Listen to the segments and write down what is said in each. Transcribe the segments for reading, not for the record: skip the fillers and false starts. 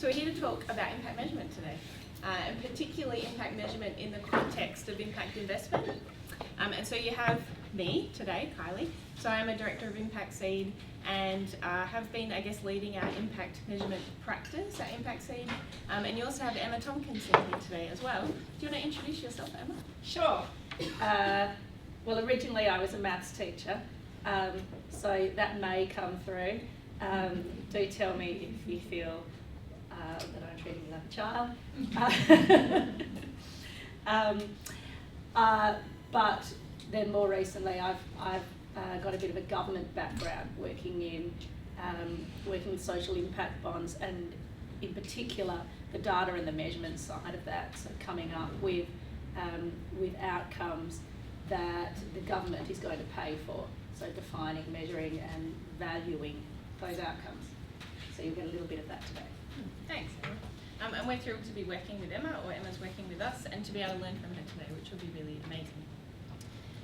So we're here to talk about impact measurement today, and particularly impact measurement in the context of impact investment. And so you have me today, Kylie. So I'm a Director of Impact Seed and have been, I guess, leading our impact measurement practice at Impact Seed. And you also have Emma Tompkinson here today as well. Do you want to introduce yourself, Emma? Sure. Well, originally I was a maths teacher, so that may come through. Do tell me if you feel that I'm treating you like a child. But then more recently I've got a bit of a government background working with social impact bonds, and in particular the data and the measurement side of that, so coming up with outcomes that the government is going to pay for, so defining, measuring and valuing those outcomes. So you'll get a little bit of that today. Thanks, Emma. And we're thrilled to be working with Emma, or Emma's working with us, and to be able to learn from her today, which will be really amazing.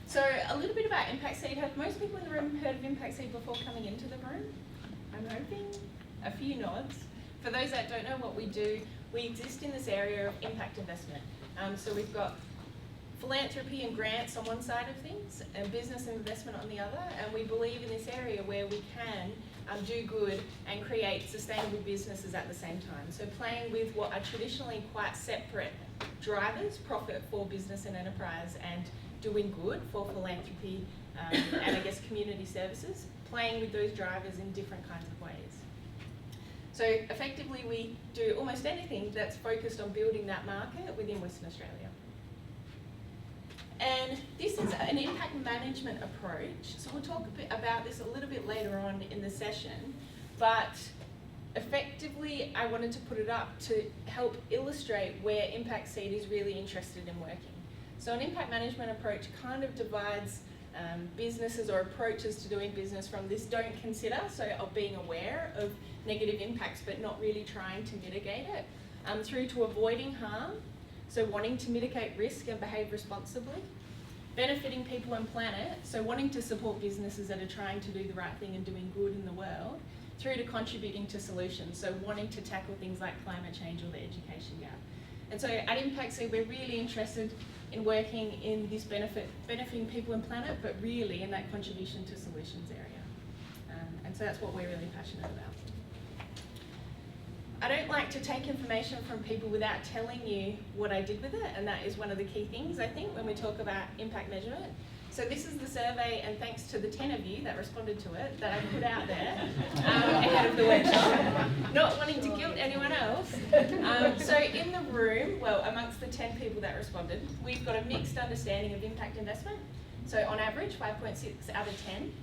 So a little bit about Impact Seed. Have most people in the room heard of Impact Seed before coming into the room? I'm hoping a few nods. For those that don't know what we do, we exist in this area of impact investment. So we've got philanthropy and grants on one side of things and business and investment on the other, and we believe in this area where we can do good and create sustainable businesses at the same time. So playing with what are traditionally quite separate drivers, profit for business and enterprise and doing good for philanthropy and I guess community services, playing with those drivers in different kinds of ways. So effectively we do almost anything that's focused on building that market within Western Australia. And this is an impact management approach. So we'll talk a bit about this a little bit later on in the session, but effectively I wanted to put it up to help illustrate where Impact Seed is really interested in working. So an impact management approach kind of divides businesses or approaches to doing business from this don't consider, so of being aware of negative impacts but not really trying to mitigate it, through to avoiding harm, so wanting to mitigate risk and behave responsibly, benefiting people and planet, so wanting to support businesses that are trying to do the right thing and doing good in the world, through to contributing to solutions, so wanting to tackle things like climate change or the education gap. And so at Impact Seed, we're really interested in working in this benefiting people and planet, but really in that contribution to solutions area. And so that's what we're really passionate about. I don't like to take information from people without telling you what I did with it, and that is one of the key things, I think, when we talk about impact measurement. So this is the survey, and thanks to the 10 of you that responded to it, that I put out there ahead of the workshop, not wanting to guilt anyone else. So in the room, well, amongst the 10 people that responded, we've got a mixed understanding of impact investment. So on average, 5.6 out of 10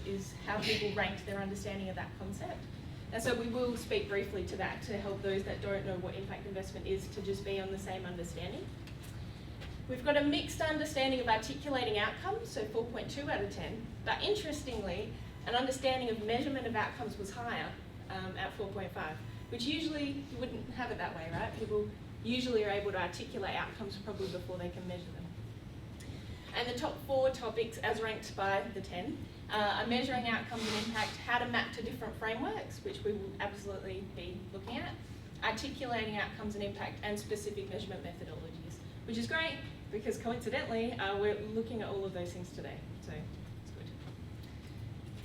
is how people ranked their understanding of that concept. And so we will speak briefly to that to help those that don't know what impact investment is to just be on the same understanding. We've got a mixed understanding of articulating outcomes, so 4.2 out of 10. But interestingly, an understanding of measurement of outcomes was higher at 4.5, which usually you wouldn't have it that way, right? People usually are able to articulate outcomes probably before they can measure them. And the top 4 topics, as ranked by the 10, are measuring outcomes and impact, how to map to different frameworks, which we will absolutely be looking at, articulating outcomes and impact, and specific measurement methodologies, which is great because coincidentally we're looking at all of those things today, so it's good.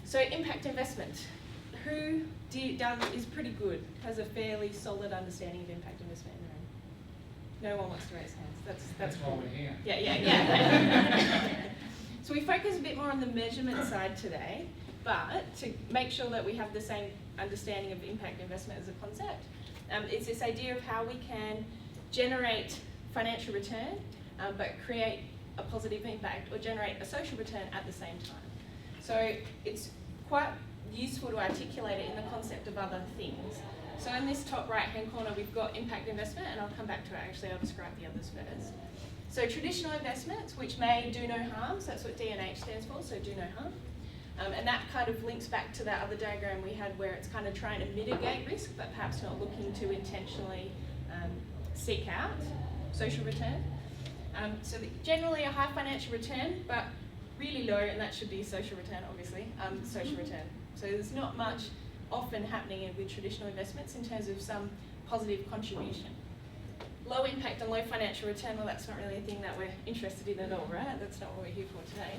So impact investment, who is pretty good, has a fairly solid understanding of impact investment in the room? No one wants to raise hands. That's cool. Yeah. So we focus a bit more on the measurement side today, but to make sure that we have the same understanding of impact investment as a concept, it's this idea of how we can generate financial return, but create a positive impact or generate a social return at the same time. So it's quite useful to articulate it in the concept of other things. So in this top right-hand corner, we've got impact investment, and I'll come back to it. Actually, I'll describe the others first. So traditional investments, which may do no harm, so that's what D&H stands for, so do no harm. And that kind of links back to that other diagram we had where it's kind of trying to mitigate risk, but perhaps not looking to intentionally seek out social return. So generally a high financial return, but really low, and that should be social return, obviously, social return. So there's not much often happening with traditional investments in terms of some positive contribution. Low impact and low financial return, well, that's not really a thing that we're interested in at all, right? That's not what we're here for today.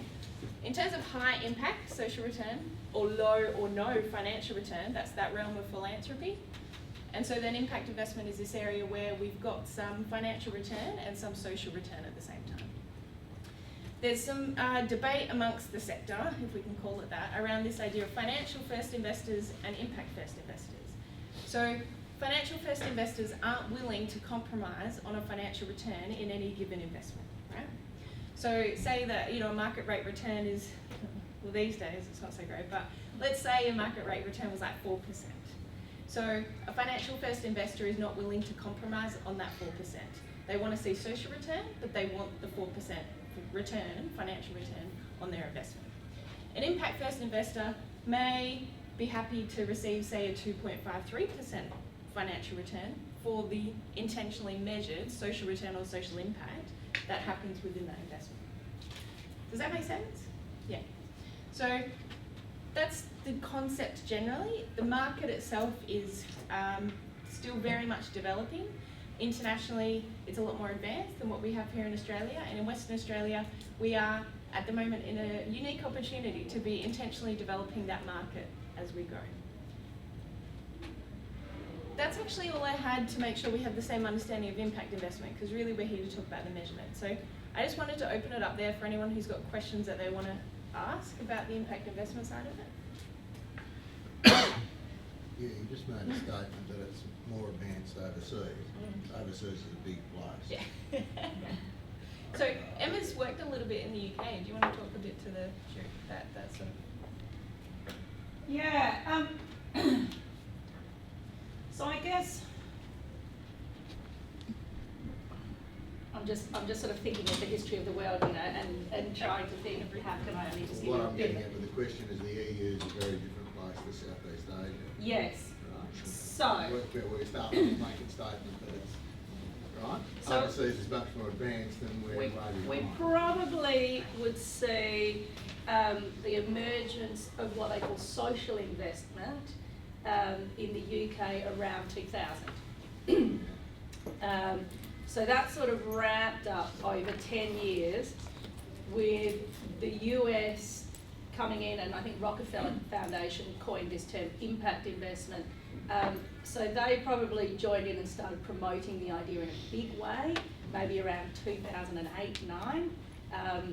In terms of high impact social return, or low or no financial return, that's that realm of philanthropy. And so then impact investment is this area where we've got some financial return and some social return at the same time. There's some debate amongst the sector, if we can call it that, around this idea of financial first investors and impact first investors. So financial first investors aren't willing to compromise on a financial return in any given investment, right? So say that, a market rate return is, well, these days it's not so great, but let's say a market rate return was like 4%. So a financial first investor is not willing to compromise on that 4%. They want to see social return, but they want the 4% return, financial return on their investment. An impact first investor may be happy to receive, say, a 2.53% financial return for the intentionally measured social return or social impact that happens within that investment. Does that make sense? Yeah. So that's the concept generally. The market itself is still very much developing. Internationally, it's a lot more advanced than what we have here in Australia. And in Western Australia, we are at the moment in a unique opportunity to be intentionally developing that market as we go. That's actually all I had to make sure we have the same understanding of impact investment, because really we're here to talk about the measurement. So I just wanted to open it up there for anyone who's got questions that they want to ask about the impact investment side of it. Yeah, you just made a statement that it's more advanced overseas. Overseas is a big place. Yeah. So Emma's worked a little bit in the UK. Do you want to talk a bit to that sort of? Yeah. So I guess I'm just sort of thinking of the history of the world, and trying to think how can I only just give What you a I'm bit getting of at with the question is the EU is a very different place to Southeast Asia. Yes. Right? So We start with making statement that it's right. So overseas is much more advanced than we're way we behind. probably would see the emergence of what they call social investment in the UK around 2000. So that sort of ramped up over 10 years with the US coming in, and I think Rockefeller Foundation coined this term impact investment. So they probably joined in and started promoting the idea in a big way, maybe around 2008-9.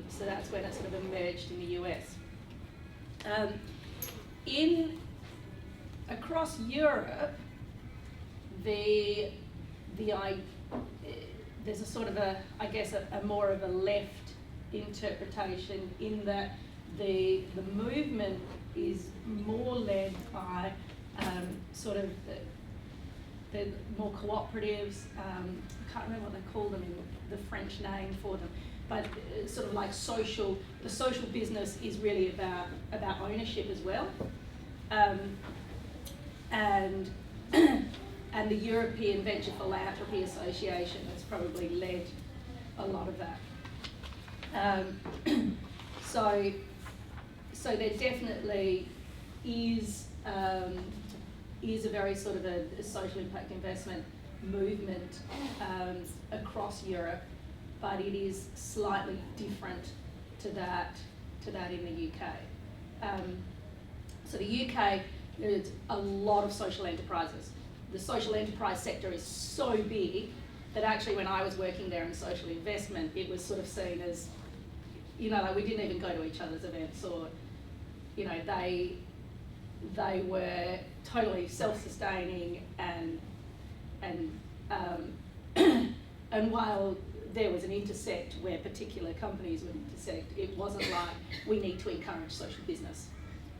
So that's when it sort of emerged in the US. Across Europe, there's a sort of a more of a left interpretation in that the movement is more led by sort of the more cooperatives. I can't remember what they call them in the French name for them, but sort of like the social business is really about ownership as well. And the European Venture Philanthropy Association has probably led a lot of that. So there definitely is a very sort of a social impact investment movement across Europe, but it is slightly different to that in the UK. So the UK, there's a lot of social enterprises. The social enterprise sector is so big that actually when I was working there in social investment, it was sort of seen as, like we didn't even go to each other's events, or, they were totally self-sustaining and while there was an intersect where particular companies would intersect, it wasn't like we need to encourage social business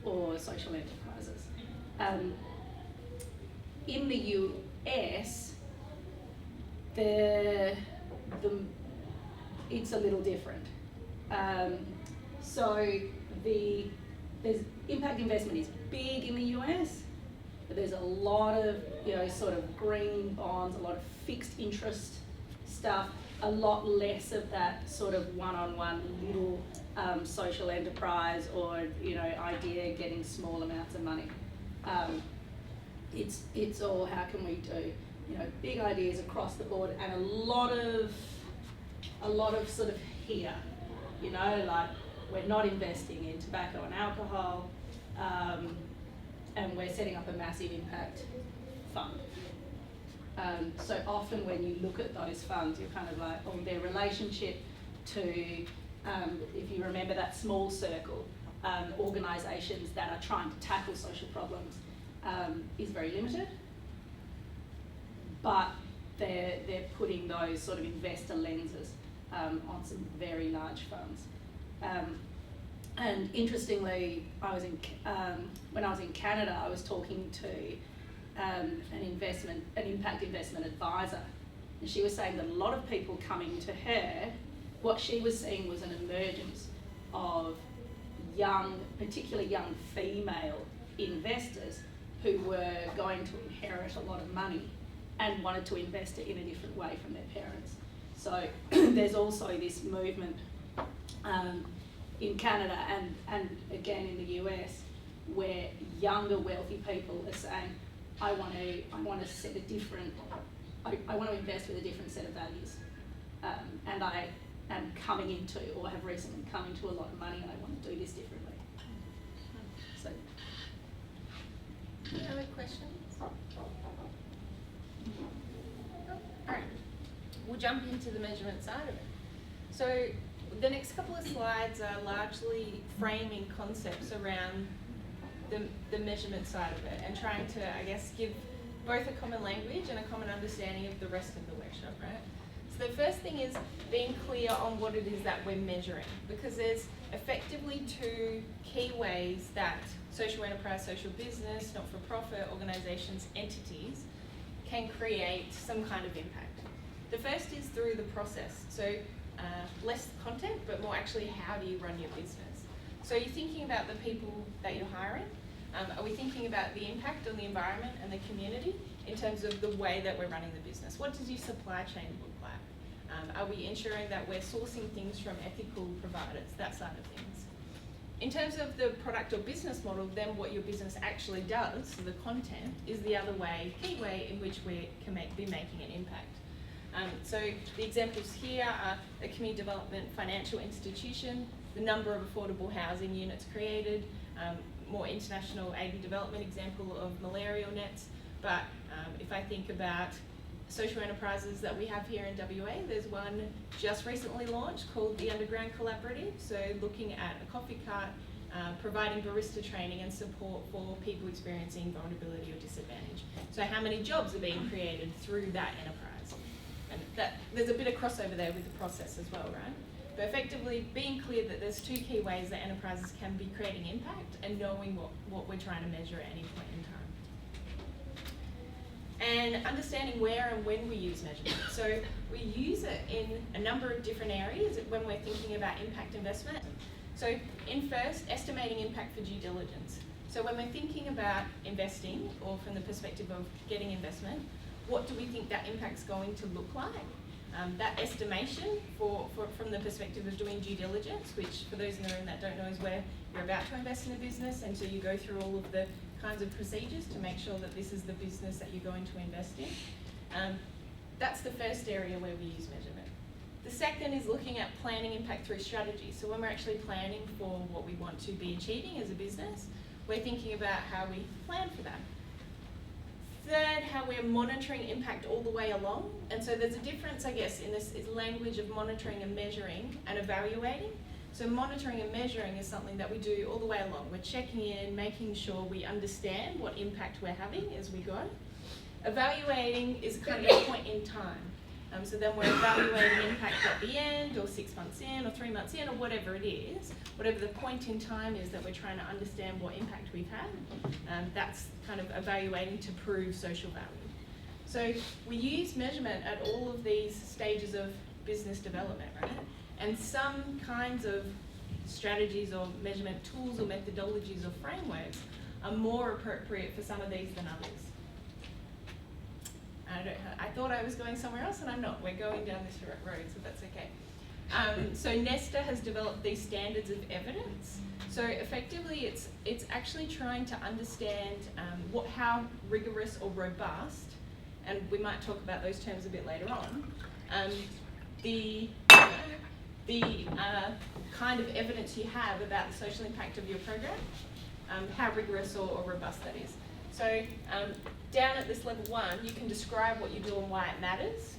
or social enterprises. In the US, it's a little different. So there's impact investment is big in the US, but there's a lot of sort of green bonds, a lot of fixed interest stuff, a lot less of that sort of one-on-one little social enterprise or idea getting small amounts of money. it's all how can we do, you know, big ideas across the board, and a lot of sort of here, you know, like we're not investing in tobacco and alcohol, and we're setting up a massive impact fund. So often when you look at those funds, you're kind of like, oh, their relationship to, if you remember that small circle, organisations that are trying to tackle social problems is very limited, but they're putting those sort of investor lenses on some very large funds. And interestingly, when I was in Canada, I was talking to an impact investment advisor, and she was saying that a lot of people coming to her, what she was seeing was an emergence of young, particularly young female investors who were going to inherit a lot of money and wanted to invest it in a different way from their parents. So there's also this movement in Canada and again in the US, where younger wealthy people are saying, I want to set a different, I want to invest with a different set of values, and I am coming into, or have recently come into, a lot of money, and I want to do this differently. So, any other questions? Alright, we'll jump into the measurement side of it. So the next couple of slides are largely framing concepts around the measurement side of it, and trying to, I guess, give both a common language and a common understanding of the rest of the workshop, right? So the first thing is being clear on what it is that we're measuring, because there's effectively two key ways that social enterprise, social business, not-for-profit organisations, entities can create some kind of impact. The first is through the process. So less content, but more actually how do you run your business. So you're thinking about the people that you're hiring. Are we thinking about the impact on the environment and the community in terms of the way that we're running the business? What does your supply chain look like? Are we ensuring that we're sourcing things from ethical providers, that side of things? In terms of the product or business model, then what your business actually does, so the content, is the other way, key way in which we can be making an impact. So the examples here are a community development financial institution, the number of affordable housing units created, more international aid and development example of malarial nets. But if I think about social enterprises that we have here in WA, there's one just recently launched called the Underground Collaborative. So looking at a coffee cart, providing barista training and support for people experiencing vulnerability or disadvantage. So how many jobs are being created through that enterprise? And there's a bit of crossover there with the process as well, right? But effectively being clear that there's two key ways that enterprises can be creating impact, and knowing what we're trying to measure at any point in time. And understanding where and when we use measurement. So we use it in a number of different areas when we're thinking about impact investment. So in first, estimating impact for due diligence. So when we're thinking about investing, or from the perspective of getting investment, what do we think that impact's going to look like? That estimation from the perspective of doing due diligence, which for those in the room that don't know is where you're about to invest in a business, and so you go through all of the kinds of procedures to make sure that this is the business that you're going to invest in. That's the first area where we use measurement. The second is looking at planning impact through strategy. So when we're actually planning for what we want to be achieving as a business, we're thinking about how we plan for that. Third, how we're monitoring impact all the way along. And so there's a difference, I guess, in this language of monitoring and measuring and evaluating. So monitoring and measuring is something that we do all the way along. We're checking in, making sure we understand what impact we're having as we go. Evaluating is kind of a point in time. So then we're evaluating impact at the end, or 6 months in, or 3 months in, or whatever it is. Whatever the point in time is that we're trying to understand what impact we've had, that's kind of evaluating to prove social value. So we use measurement at all of these stages of business development, right? And some kinds of strategies or measurement tools or methodologies or frameworks are more appropriate for some of these than others. I thought I was going somewhere else, and I'm not. We're going down this road, so that's okay. So Nesta has developed these standards of evidence. So effectively, it's actually trying to understand how rigorous or robust, and we might talk about those terms a bit later on, the kind of evidence you have about the social impact of your program, how rigorous or robust that is. So down at this level 1, you can describe what you do and why it matters.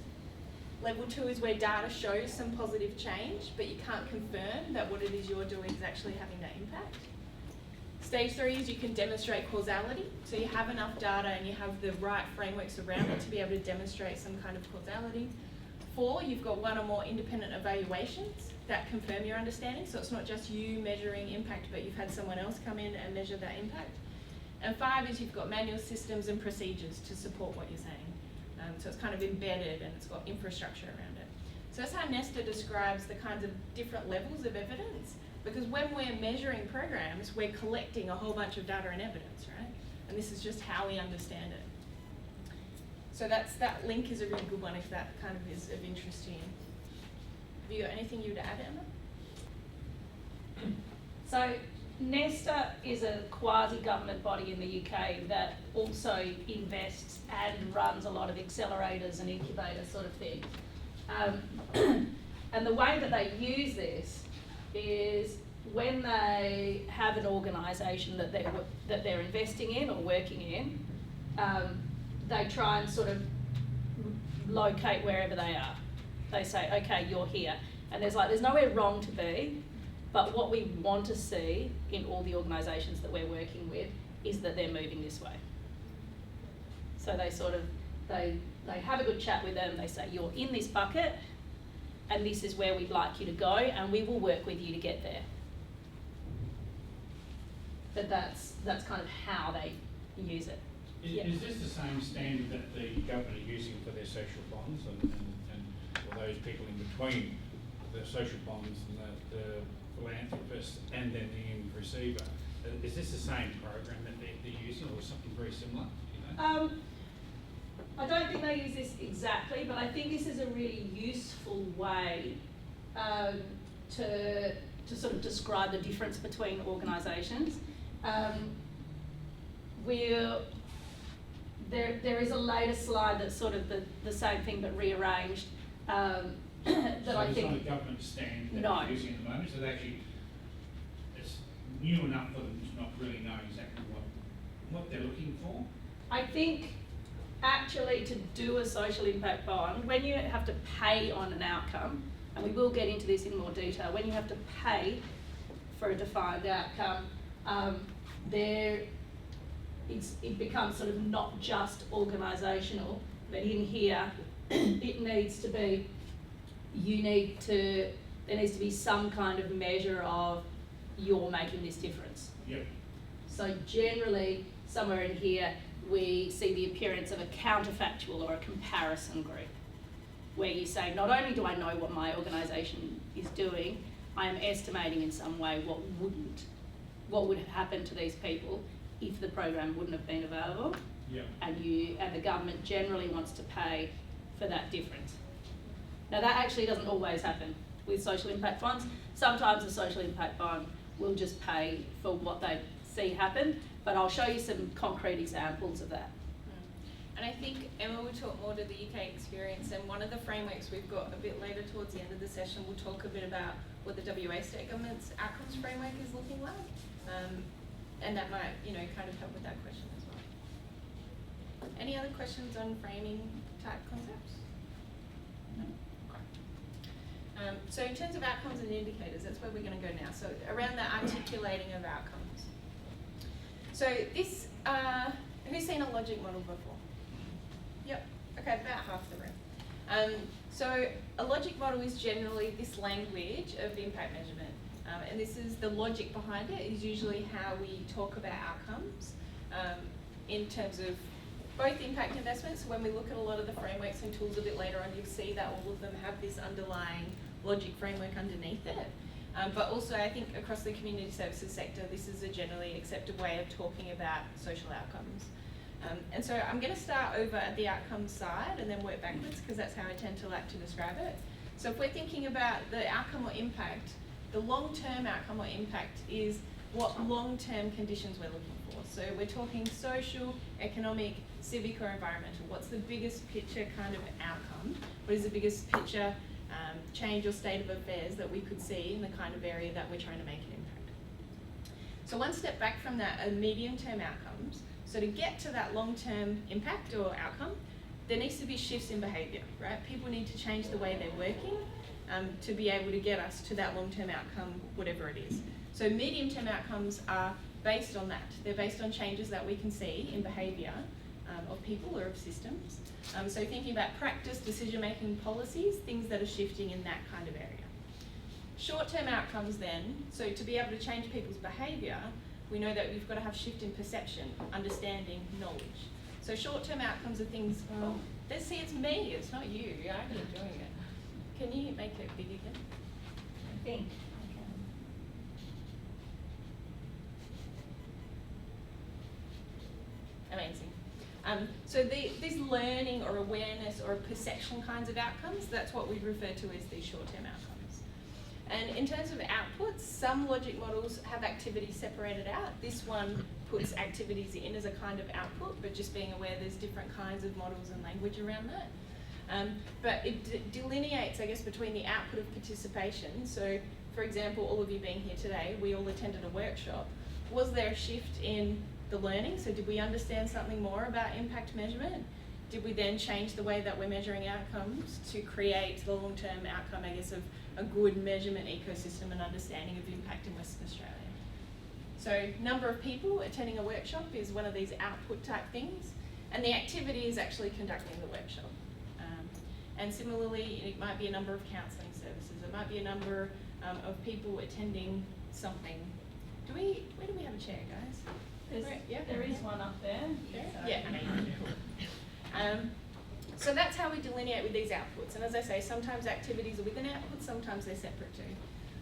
Level 2 is where data shows some positive change, but you can't confirm that what it is you're doing is actually having that impact. Stage 3 is you can demonstrate causality. So you have enough data and you have the right frameworks around it to be able to demonstrate some kind of causality. 4, you've got 1 or more independent evaluations that confirm your understanding. So it's not just you measuring impact, but you've had someone else come in and measure that impact. And 5 is you've got manual systems and procedures to support what you're saying. So it's kind of embedded and it's got infrastructure around it. So that's how Nesta describes the kinds of different levels of evidence, because when we're measuring programs, we're collecting a whole bunch of data and evidence, right? And this is just how we understand it. So that link is a really good one if that kind of is of interest to you. Have you got anything you would add, Emma? So Nesta is a quasi-government body in the UK that also invests and runs a lot of accelerators and incubators sort of thing. And the way that they use this is when they have an organisation that they're investing in or working in, they try and sort of locate wherever they are. They say, okay, you're here. And there's nowhere wrong to be, but what we want to see in all the organisations that we're working with is that they're moving this way. So they sort of, they have a good chat with them, they say, you're in this bucket, and this is where we'd like you to go, and we will work with you to get there. But that's kind of how they use it. Is this the same standard that the government are using for their social bonds and for those people in between the social bonds and the philanthropist and then the end receiver? Is this the same program that they're using or something very similar? You know? I don't think they use this exactly, but I think this is a really useful way to sort of describe the difference between organisations. There is a later slide that's sort of the same thing but rearranged. That so I it's think not a government stand that no. they're using at the moment, so it's new enough for them to not really know exactly what they're looking for? I think actually to do a social impact bond, when you have to pay on an outcome, and we will get into this in more detail, when you have to pay for a defined outcome, it becomes sort of not just organisational, but in here it needs to be, there needs to be some kind of measure of you're making this difference. Yep. So generally, somewhere in here, we see the appearance of a counterfactual or a comparison group, where you say, not only do I know what my organisation is doing, I am estimating in some way what would have happened to these people if the program wouldn't have been available. Yep. And the government generally wants to pay for that difference. Now that actually doesn't always happen with social impact bonds. Sometimes a social impact bond will just pay for what they see happen, but I'll show you some concrete examples of that. And I think Emma will talk more to the UK experience, and one of the frameworks we've got a bit later towards the end of the session, we'll talk a bit about what the WA state government's outcomes framework is looking like, and that might, kind of help with that question as well. Any other questions on framing type concepts? No? Okay. So in terms of outcomes and indicators, that's where we're going to go now. So around the articulating of outcomes. So this, who's seen a logic model before? Yep, okay, about half the room. So a logic model is generally this language of impact measurement. And this is the logic behind it, is usually how we talk about outcomes in terms of both impact investments. So when we look at a lot of the frameworks and tools a bit later on, you'll see that all of them have this underlying logic framework underneath it. But also I think across the community services sector, this is a generally accepted way of talking about social outcomes. And so I'm going to start over at the outcomes side and then work backwards, because that's how I tend to like to describe it. So if we're thinking about the outcome or impact, the long-term outcome or impact is what long-term conditions we're looking for. So we're talking social, economic, civic or environmental. What's the biggest picture kind of outcome? What is the biggest picture change or state of affairs that we could see in the kind of area that we're trying to make an impact? So one step back from that are medium-term outcomes. So to get to that long-term impact or outcome, there needs to be shifts in behaviour, right? People need to change the way they're working to be able to get us to that long-term outcome, whatever it is. So medium-term outcomes are based on that. They're based on changes that we can see in behaviour of people or of systems. So thinking about practice, decision-making policies, things that are shifting in that kind of area. Short-term outcomes then, so to be able to change people's behaviour, we know that we've got to have shift in perception, understanding, knowledge. So short-term outcomes are things, oh, let's see, it's me, it's not you, I'm doing it. Can you make it big again? I think. Amazing. So these learning or awareness or perception kinds of outcomes, that's what we refer to as these short-term outcomes. And in terms of outputs, some logic models have activities separated out. This one puts activities in as a kind of output, but just being aware there's different kinds of models and language around that. But it delineates, I guess, between the output of participation. So, for example, all of you being here today, we all attended a workshop. Was there a shift in the learning? So did we understand something more about impact measurement? Did we then change the way that we're measuring outcomes to create the long-term outcome, I guess, of a good measurement ecosystem and understanding of impact in Western Australia? So number of people attending a workshop is one of these output type things, and the activity is actually conducting the workshop. And similarly, it might be a number of counselling services. It might be a number of people attending something. Where do we have a chair, guys? There is one up there. Yeah. So that's how we delineate with these outputs. And as I say, sometimes activities are within outputs, sometimes they're separate too.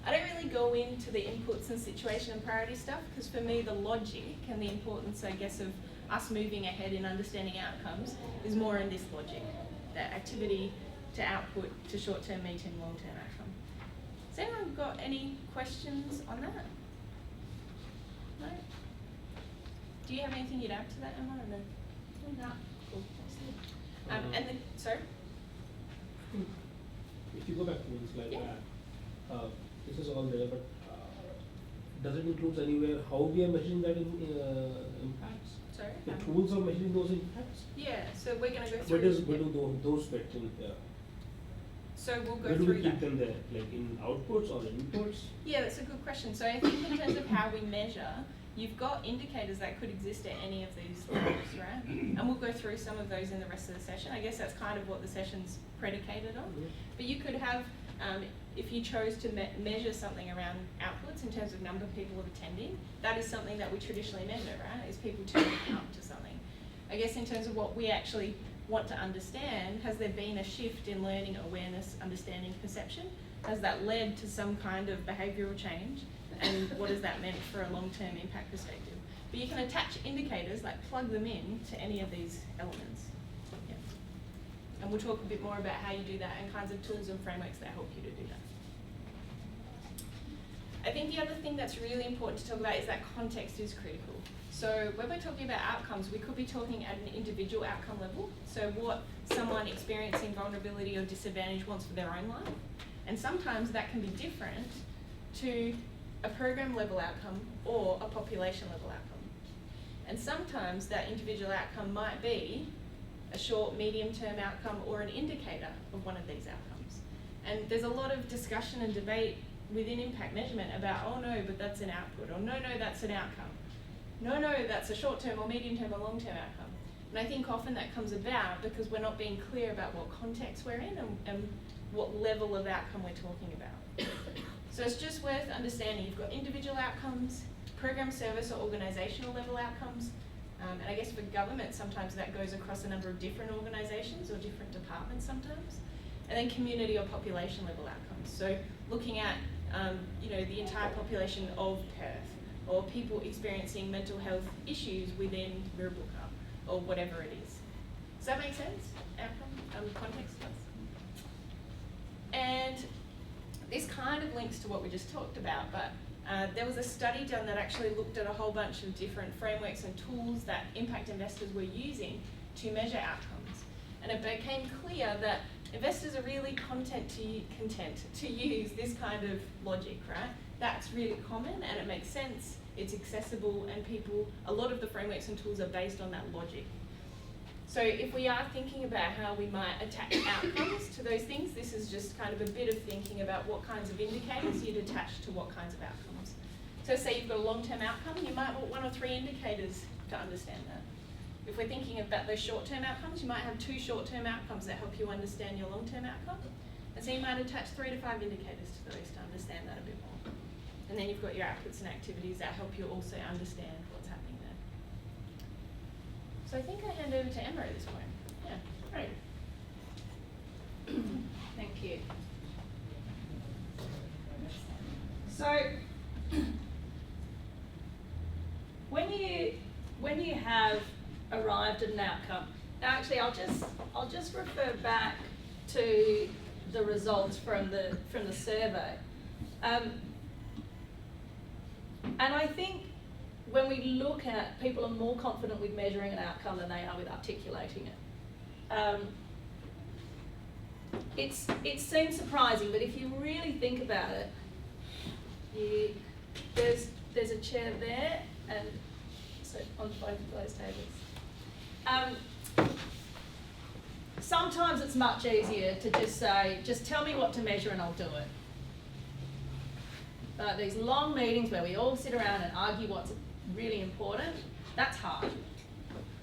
I don't really go into the inputs and situation and priority stuff, because for me the logic and the importance, I guess, of us moving ahead in understanding outcomes is more in this logic, that activity to output to short-term, medium, long-term outcome. Has anyone got any questions on that? No? Do you have anything you'd add to that, Emma? No. Cool. Sorry? If you go back to one slide back, this is all there, but does it include anywhere how we are measuring that in impacts? Sorry? The tools of measuring those impacts? Yeah, so we're going to go through. Where do those fit in? So we'll go Where do through we that. keep them there? Like in outputs or in inputs? Yeah, that's a good question. So I think in terms of how we measure, you've got indicators that could exist at any of these levels, right? And we'll go through some of those in the rest of the session. I guess that's kind of what the session's predicated on. But you could have, if you chose to measure something around outputs in terms of number of people attending, that is something that we traditionally measure, right? Is people turning up to something. I guess in terms of what we actually want to understand, has there been a shift in learning, awareness, understanding, perception? Has that led to some kind of behavioural change? And what has that meant for a long-term impact perspective? But you can attach indicators, like plug them in to any of these elements. Yeah. And we'll talk a bit more about how you do that and kinds of tools and frameworks that help you to do that. I think the other thing that's really important to talk about is that context is critical. So when we're talking about outcomes, we could be talking at an individual outcome level. So what someone experiencing vulnerability or disadvantage wants for their own life. And sometimes that can be different to a program level outcome or a population level outcome. And sometimes that individual outcome might be a short, medium term outcome or an indicator of one of these outcomes. And there's a lot of discussion and debate within impact measurement about, oh no, but that's an output, or no, that's an outcome. No, that's a short term or medium term or long term outcome. And I think often that comes about because we're not being clear about what context we're in and what level of outcome we're talking about. So it's just worth understanding you've got individual outcomes, program, service or organisational level outcomes, and I guess for government sometimes that goes across a number of different organisations or different departments sometimes, and then community or population level outcomes. So looking at the entire population of Perth, or people experiencing mental health issues within Mirrabooka, or whatever it is. Does that make sense? Outcome, context does. And this kind of links to what we just talked about, but there was a study done that actually looked at a whole bunch of different frameworks and tools that impact investors were using to measure outcomes. And it became clear that investors are really content to use this kind of logic, right? That's really common and it makes sense, it's accessible, and a lot of the frameworks and tools are based on that logic. So if we are thinking about how we might attach outcomes to those things, this is just kind of a bit of thinking about what kinds of indicators you'd attach to what kinds of outcomes. So say you've got a long-term outcome, you might want 1 or 3 indicators to understand that. If we're thinking about those short-term outcomes, you might have 2 short-term outcomes that help you understand your long-term outcome. And so you might attach 3 to 5 indicators to those to understand that a bit more. And then you've got your outputs and activities that help you also understand what's happening there. So I think I hand over to Emma at this point. Yeah, great. Thank you. So, when you have arrived at an outcome, actually I'll just refer back to the results from the survey, and I think when we look at, people are more confident with measuring an outcome than they are with articulating it. It seems surprising, but if you really think about it, there's a chair there, and so on both of those tables. Sometimes it's much easier to just say, just tell me what to measure and I'll do it. But these long meetings where we all sit around and argue what's really important, that's hard.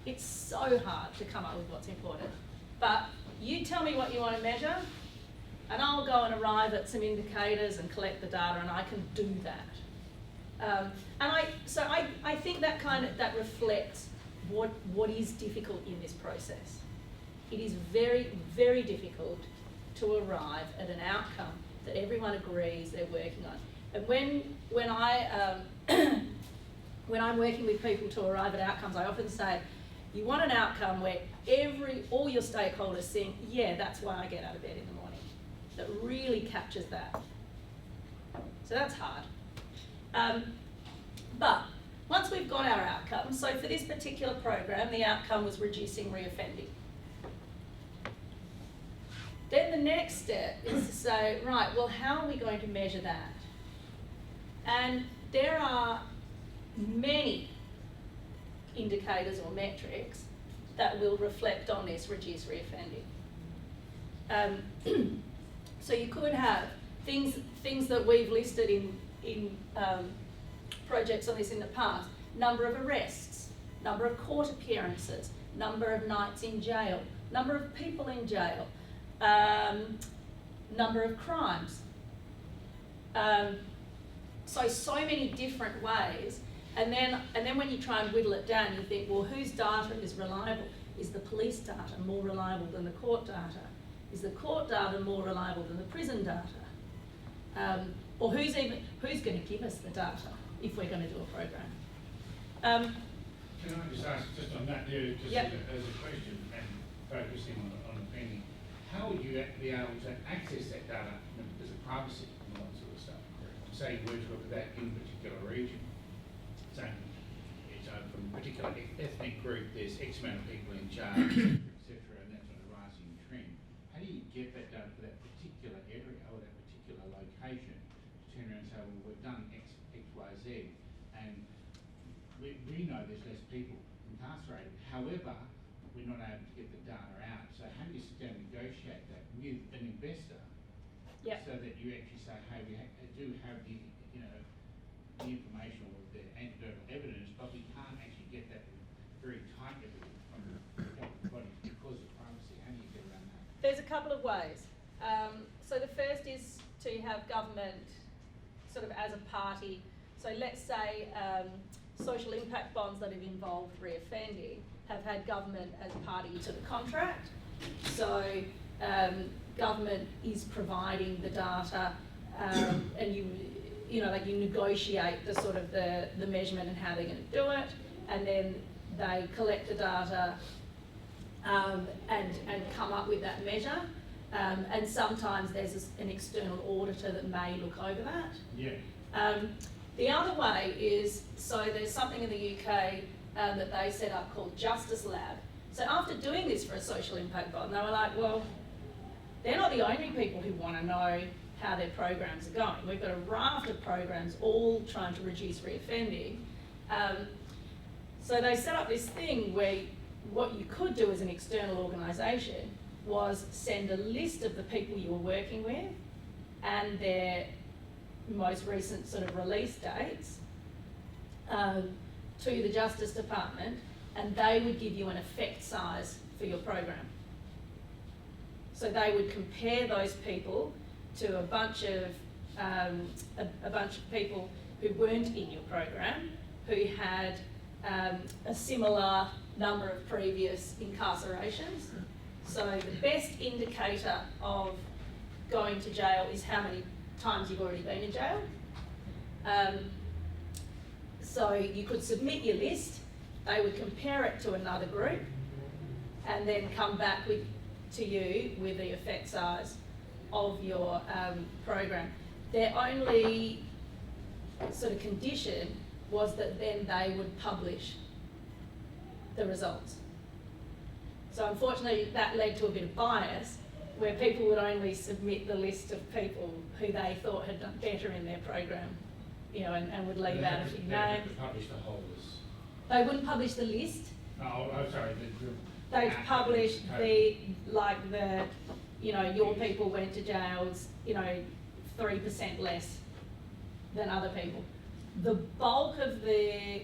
It's so hard to come up with what's important. But you tell me what you want to measure, and I'll go and arrive at some indicators and collect the data, and I can do that. I think that reflects what is difficult in this process. It is very, very difficult to arrive at an outcome that everyone agrees they're working on. And when I'm working with people to arrive at outcomes, I often say, you want an outcome where all your stakeholders think, yeah, that's why I get out of bed in the morning. That really captures that. So that's hard. But once we've got our outcome, so for this particular program, the outcome was reducing reoffending. Then the next step is to say, right, well, how are we going to measure that? And there are many indicators or metrics that will reflect on this reduced reoffending. So you could have things that we've listed in projects on this in the past: number of arrests, number of court appearances, number of nights in jail, number of people in jail, number of crimes. So many different ways. And then when you try and whittle it down, you think, well, whose data is reliable? Is the police data more reliable than the court data? Is the court data more reliable than the prison data? Or who's going to give us the data if we're going to do a program? Can I just ask, just on that there, just Yep. as a question, and focusing on the pending, how would you be able to access that data as a privacy and all that sort of stuff? Say you were to look at that in a particular region, saying it's from a particular ethnic group, there's X amount of people in charge, etc., and that's on a rising trend. How do you get that data for that particular area or that particular location to turn around and say, well, we've done X, Y, Z, and we know there's less people incarcerated. However, we're not able to get the data out. So how do you sit down and negotiate that with an investor? Yep. So that you actually say, hey, we do have the information or the anecdotal evidence, but we can't actually get that very tight evidence from the government body because of privacy. How do you get around that? There's a couple of ways. So the first is to have government sort of as a party. So let's say social impact bonds that have involved reoffending have had government as party to the contract. So government is providing the data, and you negotiate the sort of the measurement and how they're going to do it, and then they collect the data and come up with that measure. And sometimes there's an external auditor that may look over that. Yeah. The other way is, so there's something in the UK that they set up called Justice Lab. So after doing this for a social impact bond, they were like, well, they're not the only people who want to know how their programs are going. We've got a raft of programs all trying to reduce reoffending. So they set up this thing where what you could do as an external organisation was send a list of the people you were working with and their most recent sort of release dates to the Justice Department, and they would give you an effect size for your program. So they would compare those people to a bunch of people who weren't in your program, who had a similar number of previous incarcerations. So the best indicator of going to jail is how many times you've already been in jail. So you could submit your list, they would compare it to another group, and then come back to you with the effect size of your program. Their only sort of condition was that then they would publish the results. So unfortunately that led to a bit of bias, where people would only submit the list of people who they thought had done better in their program, you know, and would leave out a few names. They publish the whole list. They wouldn't publish the list. Oh, sorry. They'd publish your people went to jails, 3% less than other people. The bulk of the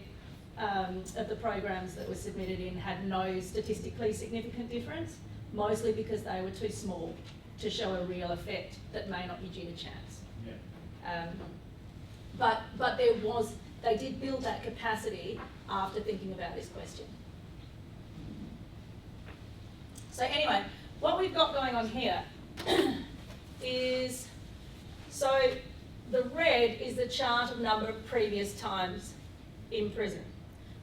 programs that were submitted in had no statistically significant difference, mostly because they were too small to show a real effect that may not be due to chance. Yeah. But they did build that capacity after thinking about this question. So anyway, what we've got going on here is, so the red is the chart of number of previous times in prison.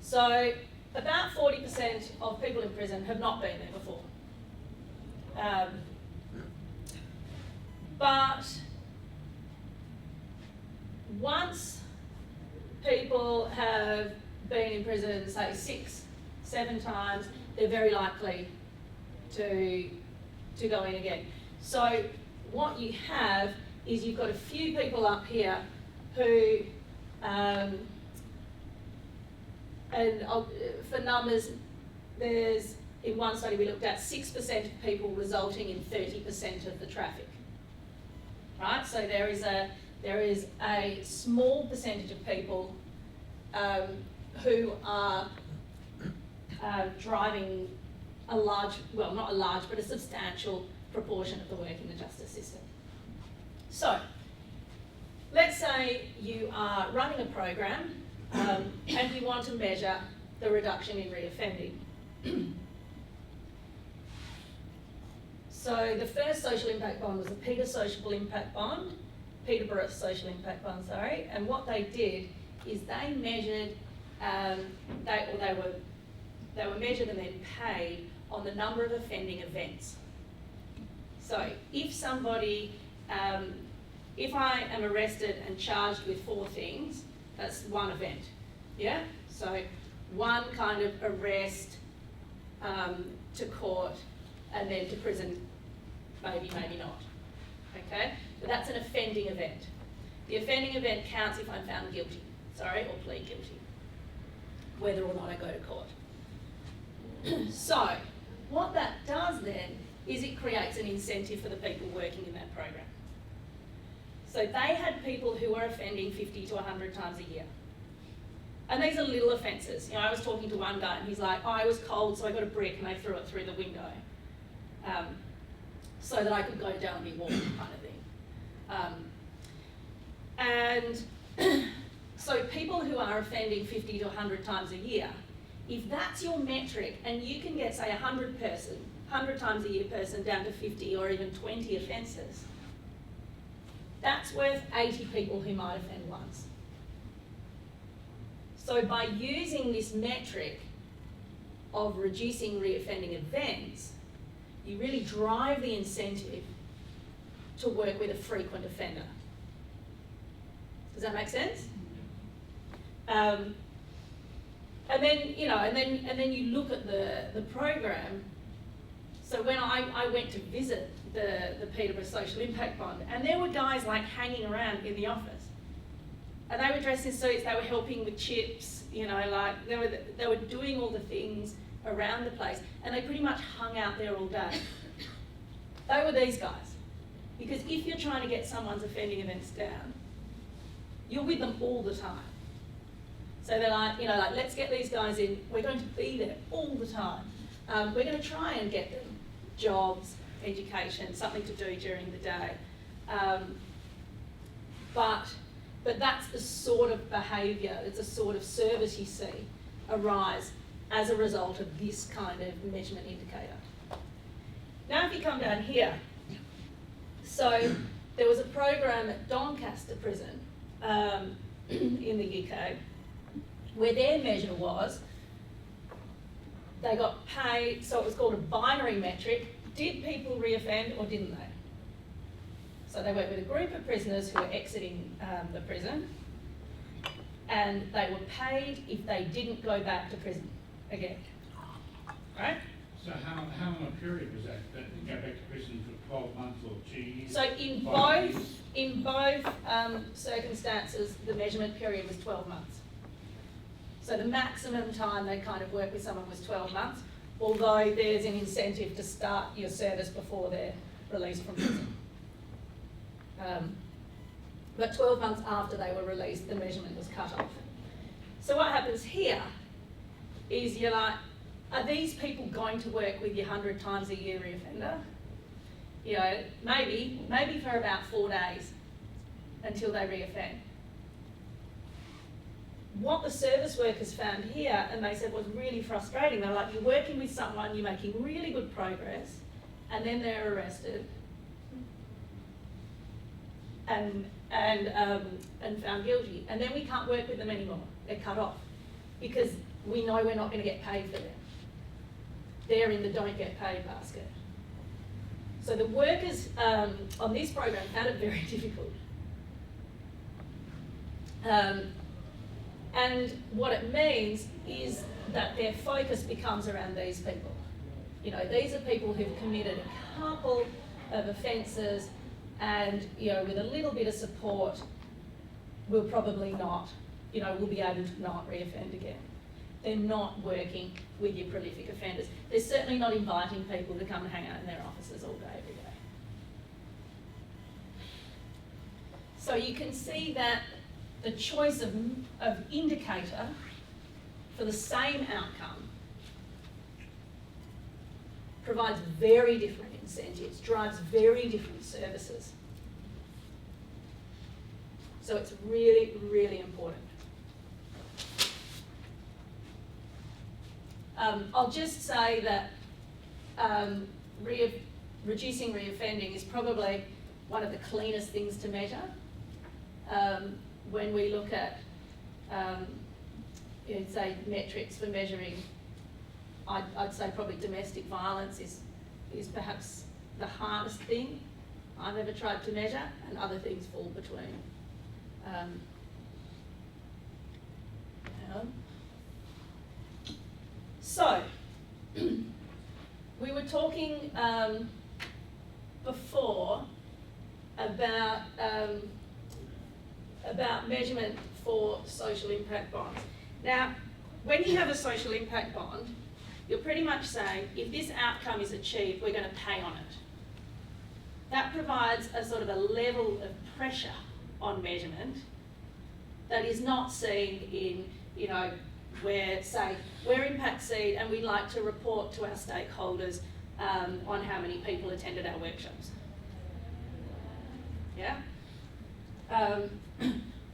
So about 40% of people in prison have not been there before. But once people have been in prison, say 6, 7 times, they're very likely to go in again. So what you have is you've got a few people up here who, for numbers, there's, in one study we looked at 6% of people resulting in 30% of the traffic. Right, so there is a small percentage of people who are driving a large, well, not a large, but a substantial proportion of the work in the justice system. So, let's say you are running a program and you want to measure the reduction in reoffending. So the first social impact bond was the Peterborough social impact bond, and what they did is they measured, they were measured and then paid on the number of offending events. So if somebody, if I am arrested and charged with 4 things, that's one event, yeah? So one kind of arrest to court and then to prison, maybe, maybe not, okay? But that's an offending event. The offending event counts if I'm found guilty, or plead guilty, whether or not I go to court. So, what that does then is it creates an incentive for the people working in that program. So they had people who were offending 50 to 100 times a year. And these are little offences. I was talking to one guy and he's like, I was cold, so I got a brick and I threw it through the window so that I could go down and be warm, kind of thing. And so people who are offending 50 to 100 times a year, if that's your metric and you can get, say, 100 times a year person down to 50 or even 20 offences, that's worth 80 people who might offend once. So by using this metric of reducing reoffending events, you really drive the incentive to work with a frequent offender. Does that make sense? And then, you know, and then you look at the program. So when I went to visit the Peterborough Social Impact Bond, and there were guys like hanging around in the office, and they were dressed in suits, they were helping with chips, you know, like they were doing all the things around the place, and they pretty much hung out there all day. They were these guys. Because if you're trying to get someone's offending events down, you're with them all the time. So they're like, you know, like, let's get these guys in, we're going to be there all the time. We're going to try and get them jobs, education, something to do during the day. But that's the sort of behaviour, it's a sort of service you see arise as a result of this kind of measurement indicator. Now if you come down here, so there was a program at Doncaster Prison in the UK where their measure was, they got paid, so it was called a binary metric. Did people reoffend or didn't they? So they worked with a group of prisoners who were exiting the prison, and they were paid if they didn't go back to prison again, right? So how long a period was that? That you go back to prison for 12 months or 2 years? So in both circumstances, the measurement period was 12 months. So the maximum time they kind of worked with someone was 12 months, although there's an incentive to start your service before they're released from prison. But 12 months after they were released, the measurement was cut off. So what happens here is you're like, are these people going to work with you 100 times a year reoffender? You know, maybe for about 4 days until they reoffend. What the service workers found here, and they said was really frustrating, they're like, you're working with someone, you're making really good progress, and then they're arrested and found guilty, and then we can't work with them anymore. They're cut off because we know we're not going to get paid for them. They're in the don't get paid basket. So the workers on this program found it very difficult. And what it means is that their focus becomes around these people. You know, these are people who've committed a couple of offences and, you know, with a little bit of support, will probably not, you know, will be able to not reoffend again. They're not working with your prolific offenders. They're certainly not inviting people to come and hang out in their offices all day, every day. So you can see that the choice of indicator for the same outcome provides very different incentives, drives very different services. So it's really, really important. I'll just say that reducing reoffending is probably one of the cleanest things to measure. When we look at, say, metrics for measuring, I'd say probably domestic violence is perhaps the hardest thing I've ever tried to measure, and other things fall between. So, we were talking before about measurement for social impact bonds. Now, when you have a social impact bond, you're pretty much saying, if this outcome is achieved, we're going to pay on it. That provides a sort of a level of pressure on measurement that is not seen in, you know, where, say, we're Impact Seed and we'd like to report to our stakeholders on how many people attended our workshops. Yeah?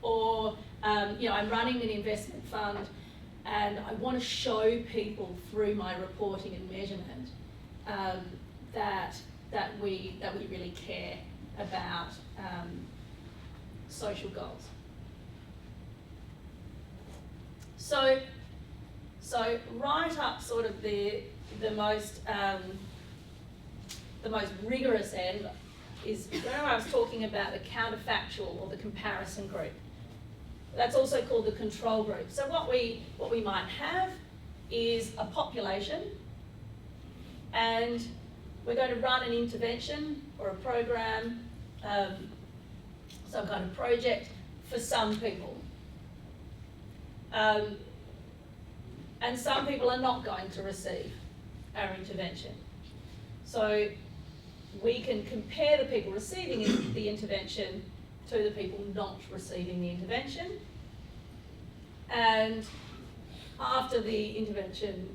Or, you know, I'm running an investment fund and I want to show people through my reporting and measurement that we really care about social goals. So right up sort of the most the most rigorous end is where I was talking about the counterfactual or the comparison group. That's also called the control group. So what we might have is a population, and we're going to run an intervention or a program, some kind of project for some people. And some people are not going to receive our intervention. So we can compare the people receiving the intervention to the people not receiving the intervention. And after the intervention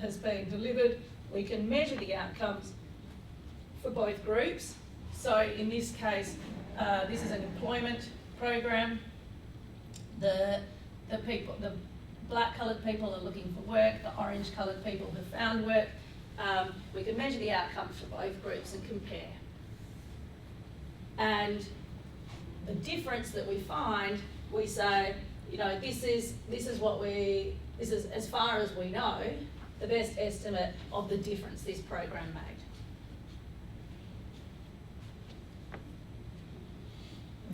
has been delivered, we can measure the outcomes for both groups. So in this case, this is an employment program. The black coloured people are looking for work, the orange coloured people have found work. We can measure the outcomes for both groups and compare. And the difference that we find, we say, you know, this is as far as we know, the best estimate of the difference this program made.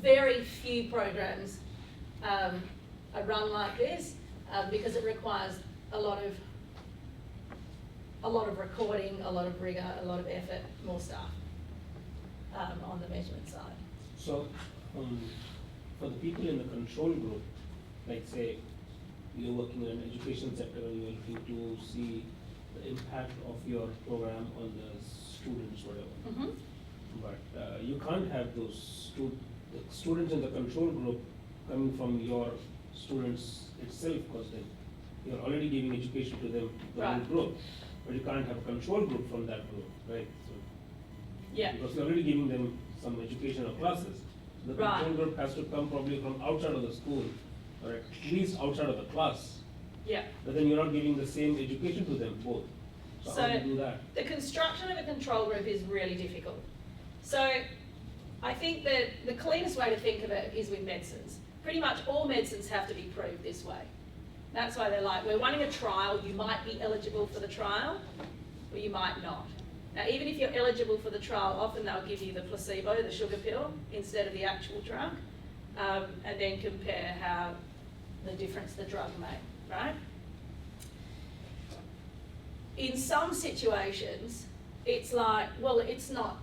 Very few programs are run like this because it requires a lot of recording, a lot of rigour, a lot of effort, more staff on the measurement side. So, for the people in the control group, like say, you're working in an education sector and you're looking to see the impact of your program on the students, whatever. Mm-hmm. But you can't have those the students in the control group coming from your students itself, because then you're already giving education to them, the whole Right. group. But you can't have a control group from that group, right? So, Yeah. because you're already giving them some educational classes. The Right. control group has to come probably from outside of the school, or at least outside of the class. Yeah. But then you're not giving the same education to them both. So how do So- you do that? The construction of a control group is really difficult. So I think that the cleanest way to think of it is with medicines. Pretty much all medicines have to be proved this way. That's why they're like, we're running a trial, you might be eligible for the trial, or you might not. Now, even if you're eligible for the trial, often they'll give you the placebo, the sugar pill, instead of the actual drug, and then compare how the difference the drug made, right? In some situations, it's like, well, it's not.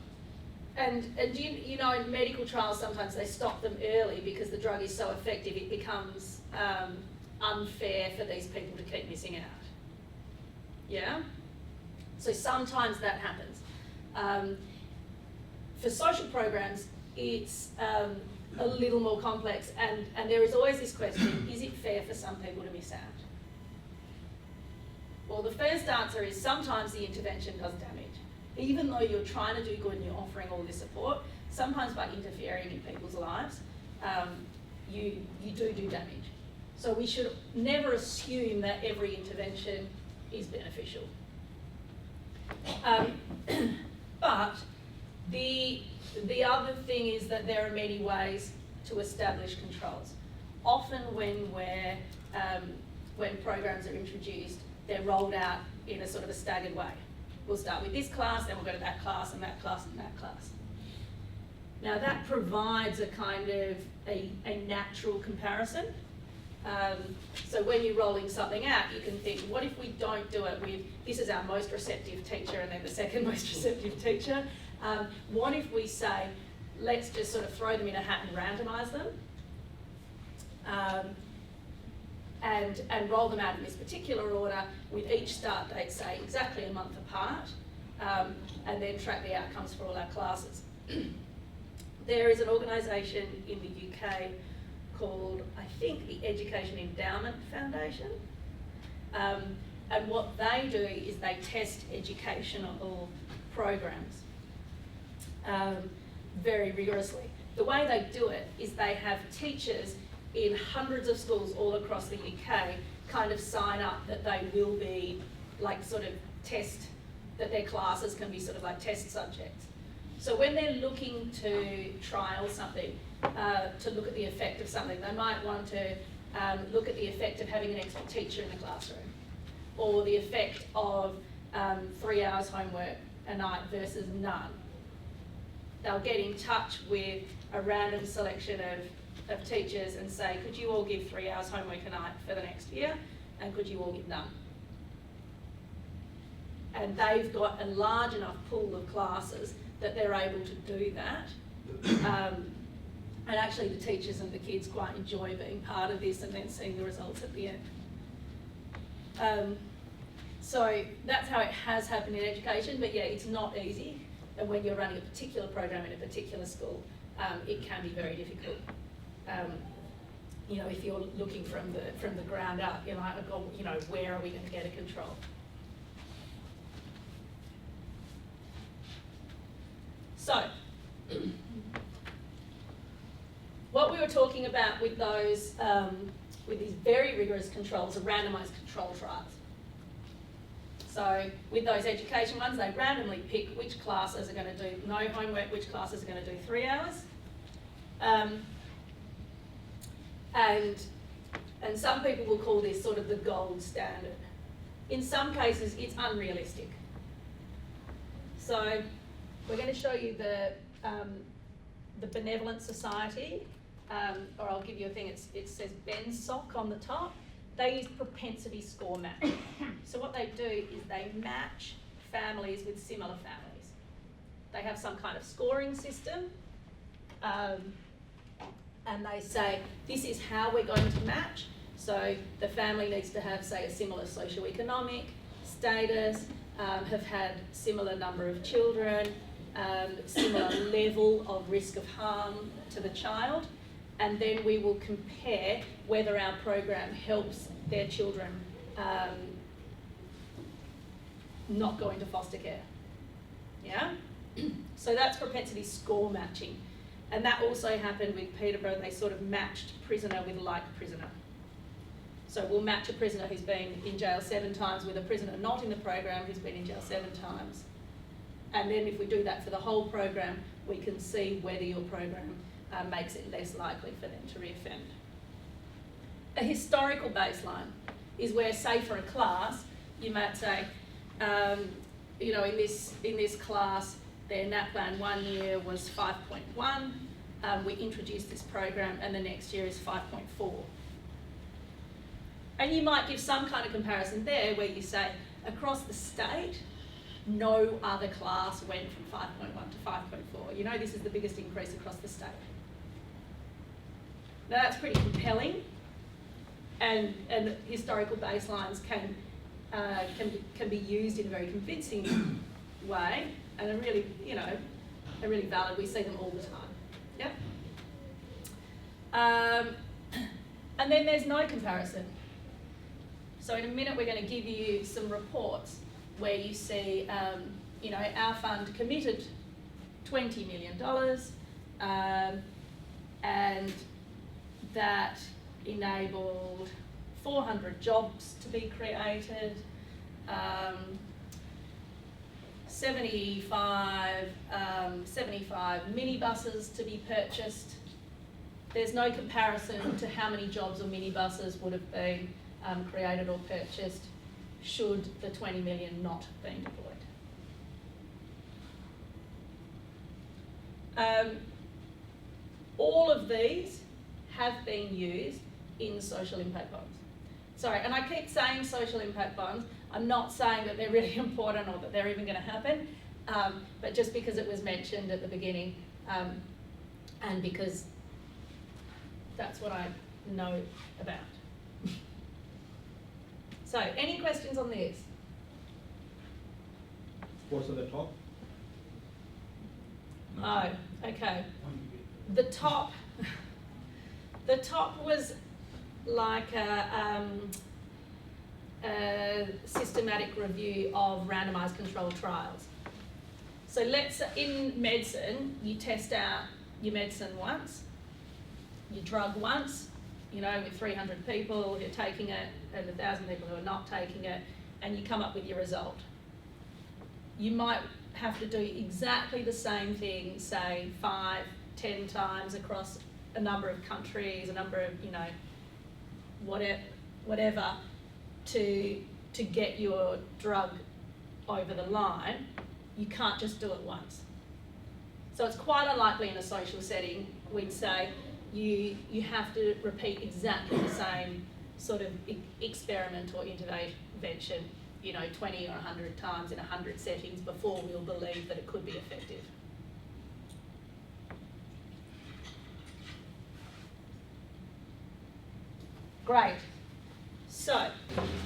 And you know, in medical trials, sometimes they stop them early because the drug is so effective, it becomes unfair for these people to keep missing out. Yeah? So sometimes that happens. For social programs, it's a little more complex, and there is always this question, is it fair for some people to miss out? Well, the first answer is sometimes the intervention does damage. Even though you're trying to do good and you're offering all this support, sometimes by interfering in people's lives, you do damage. So we should never assume that every intervention is beneficial. But the other thing is that there are many ways to establish controls. Often when programs are introduced, they're rolled out in a sort of a staggered way. We'll start with this class, then we'll go to that class and that class and that class. Now that provides a kind of a natural comparison. So when you're rolling something out, you can think, what if we don't do it with, this is our most receptive teacher and then the second most receptive teacher? What if we say, let's just sort of throw them in a hat and randomise them? And roll them out in this particular order with each start date, say, exactly a month apart, and then track the outcomes for all our classes. There is an organisation in the UK called, I think, the Education Endowment Foundation. And what they do is they test educational programs very rigorously. The way they do it is they have teachers in hundreds of schools all across the UK kind of sign up that they will be like sort of that their classes can be sort of like test subjects. So when they're looking to trial something, to look at the effect of something, they might want to look at the effect of having an extra teacher in the classroom, or the effect of 3 hours homework a night versus none. They'll get in touch with a random selection of teachers and say, could you all give 3 hours homework a night for the next year, and could you all give none? And they've got a large enough pool of classes that they're able to do that. And actually the teachers and the kids quite enjoy being part of this and then seeing the results at the end. So that's how it has happened in education, but yeah, it's not easy. And when you're running a particular program in a particular school, it can be very difficult. You know, if you're looking from the ground up, you're like, oh, you know, where are we going to get a control? So, what we were talking about with those, with these very rigorous controls are randomized control trials. So with those education ones, they randomly pick which classes are going to do no homework, which classes are going to do 3 hours. And some people will call this sort of the gold standard. In some cases, it's unrealistic. So we're going to show you the Benevolent Society, or I'll give you a thing, it says BENSOC on the top. They use propensity score matching. So what they do is they match families with similar families. They have some kind of scoring system, and they say, this is how we're going to match. So the family needs to have, say, a similar socioeconomic status, have had similar number of children, similar level of risk of harm to the child, and then we will compare whether our program helps their children not go into foster care. Yeah? So that's propensity score matching. And that also happened with Peterborough. They sort of matched prisoner with like prisoner. So we'll match a prisoner who's been in jail 7 times with a prisoner not in the program who's been in jail 7 times. And then if we do that for the whole program, we can see whether your program makes it less likely for them to reoffend. A historical baseline is where, say for a class, you might say, you know, in this class, their NAPLAN 1 year was 5.1, we introduced this program and the next year is 5.4. And you might give some kind of comparison there where you say, across the state, no other class went from 5.1 to 5.4. You know, this is the biggest increase across the state. Now that's pretty compelling, and historical baselines can be used in a very convincing way, and are really, you know, are really valid. We see them all the time. Yeah. And then there's no comparison. So in a minute we're going to give you some reports where you see, you know, our fund committed $20 million, and that enabled 400 jobs to be created, 75 minibuses to be purchased. There's no comparison to how many jobs or minibuses would have been created or purchased should the 20 million not have been deployed. All of these have been used in social impact bonds. Sorry, and I keep saying social impact bonds. I'm not saying that they're really important or that they're even going to happen, but just because it was mentioned at the beginning, and because that's what I know about. So, any questions on this? What's at the top? Oh, okay. The top was like a systematic review of randomized controlled trials. So in medicine, you test out your medicine once, your drug once, you know, with 300 people who are taking it and 1,000 people who are not taking it, and you come up with your result. You might have to do exactly the same thing, say 5, 10 times across a number of countries, a number of, you know, whatever, to get your drug over the line. you can't just do it once. So it's quite unlikely in a social setting we'd say you have to repeat exactly the same sort of experiment or intervention, 20 or 100 times in 100 settings before we'll believe that it could be effective. Great. So,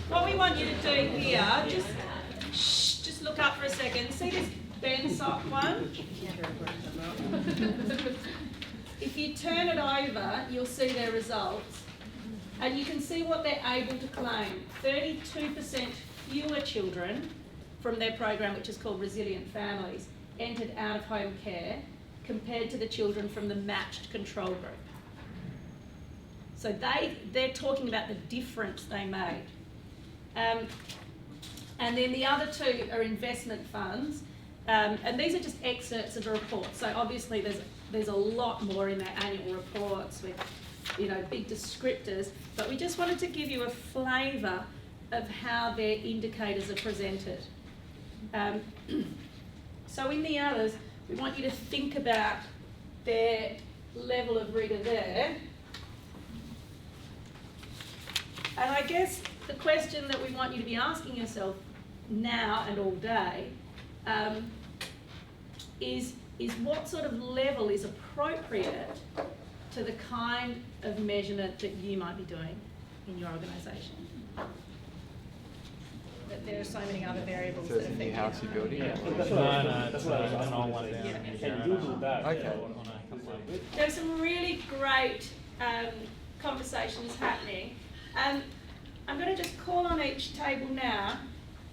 what we want you to do here, just look up for a second. See this Ben sock one? If you turn it over, you'll see their results. And you can see what they're able to claim. 32% fewer children from their program, which is called Resilient Families, entered out-of-home care compared to the children from the matched control group. So they're talking about the difference they made. And then the other two are investment funds. And these are just excerpts of the report. So obviously there's a lot more in their annual reports with, big descriptors. But we just wanted to give you a flavour of how their indicators are presented. So in the others, we want you to think about their level of rigour there. And I guess the question that we want you to be asking yourself now and all day is what sort of level is appropriate to the kind of measurement that you might be doing in your organisation? But there are so many other variables that affect new house you're building? Yeah, No, that's what I was asking. all one down. Can you do that? Okay. There's some really great conversations happening. I'm going to just call on each table now,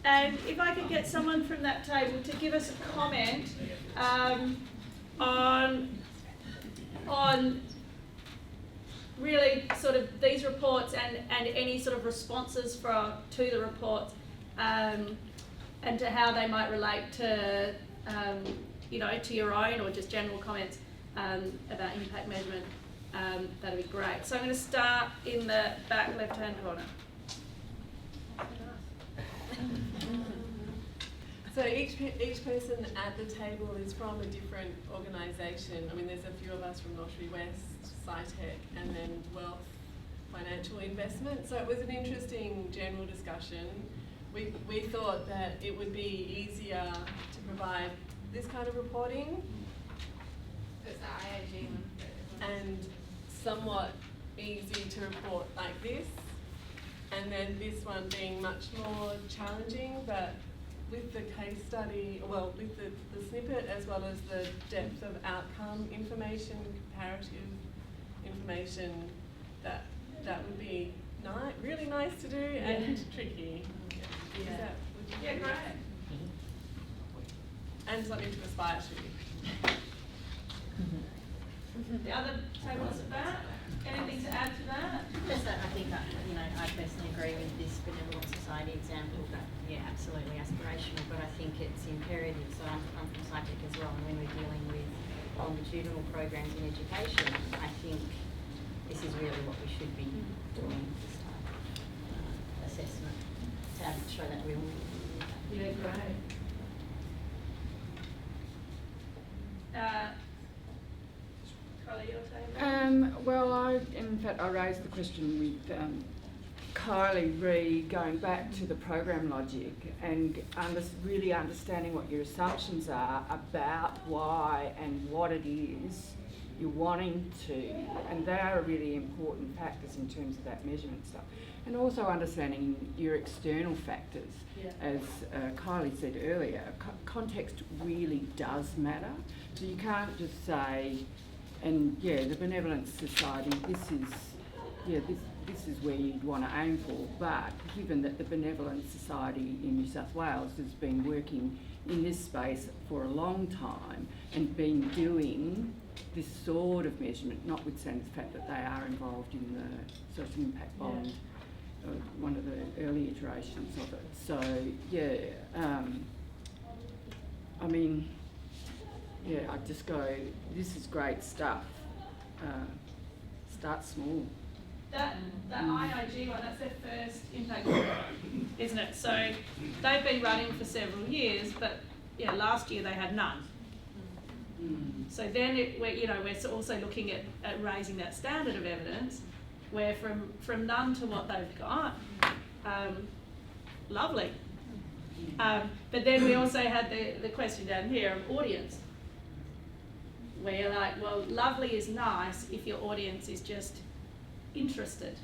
and if I could get someone from that table to give us a comment on really sort of these reports and any sort of responses to the reports, and to how they might relate to to your own or just general comments about impact measurement. That'd be great. So I'm going to start in the back left-hand corner. So each person at the table is from a different organisation. I mean, there's a few of us from Lottery West, SciTech, and then Wealth Financial Investment. So it was an interesting general discussion. We thought that it would be easier to provide this kind of reporting. It's the IAG one. And somewhat easy to report like this, and then this one being much more challenging, but with the case study, well, with the snippet as well as the depth of outcome information, comparative information, that would be really nice to do and tricky. Yeah, great. And something to aspire to. The other table is about. Anything to add to that? Just that I think that, I personally agree with this Benevolent Society example that, absolutely aspirational, but I think it's imperative. So I'm from SciTech as well, and when we're dealing with longitudinal programs in education, I think this is really what we should be doing, this type of assessment, to show that real impact. Yeah, great. Carly, your table? Well, I raised the question with Kylie re going back to the program logic and really understanding what your assumptions are about why and what it is you're wanting to, and they are really important factors in terms of that measurement stuff. And also understanding your external factors. Yeah. As Kylie said earlier, context really does matter. So you can't just say, and the Benevolent Society, this is where you'd want to aim for, but given that the Benevolent Society in New South Wales has been working in this space for a long time and been doing this sort of measurement, notwithstanding the fact that they are involved in the social impact bond, one of the early iterations of it. So, I'd just go, this is great stuff. Start small. That IIG one, that's their first impact report, isn't it? So they've been running for several years, but last year they had none. So then we're also looking at raising that standard of evidence, where from none to what they've got, lovely. But then we also had the question down here of audience, where you're like, well, lovely is nice if your audience is just interested.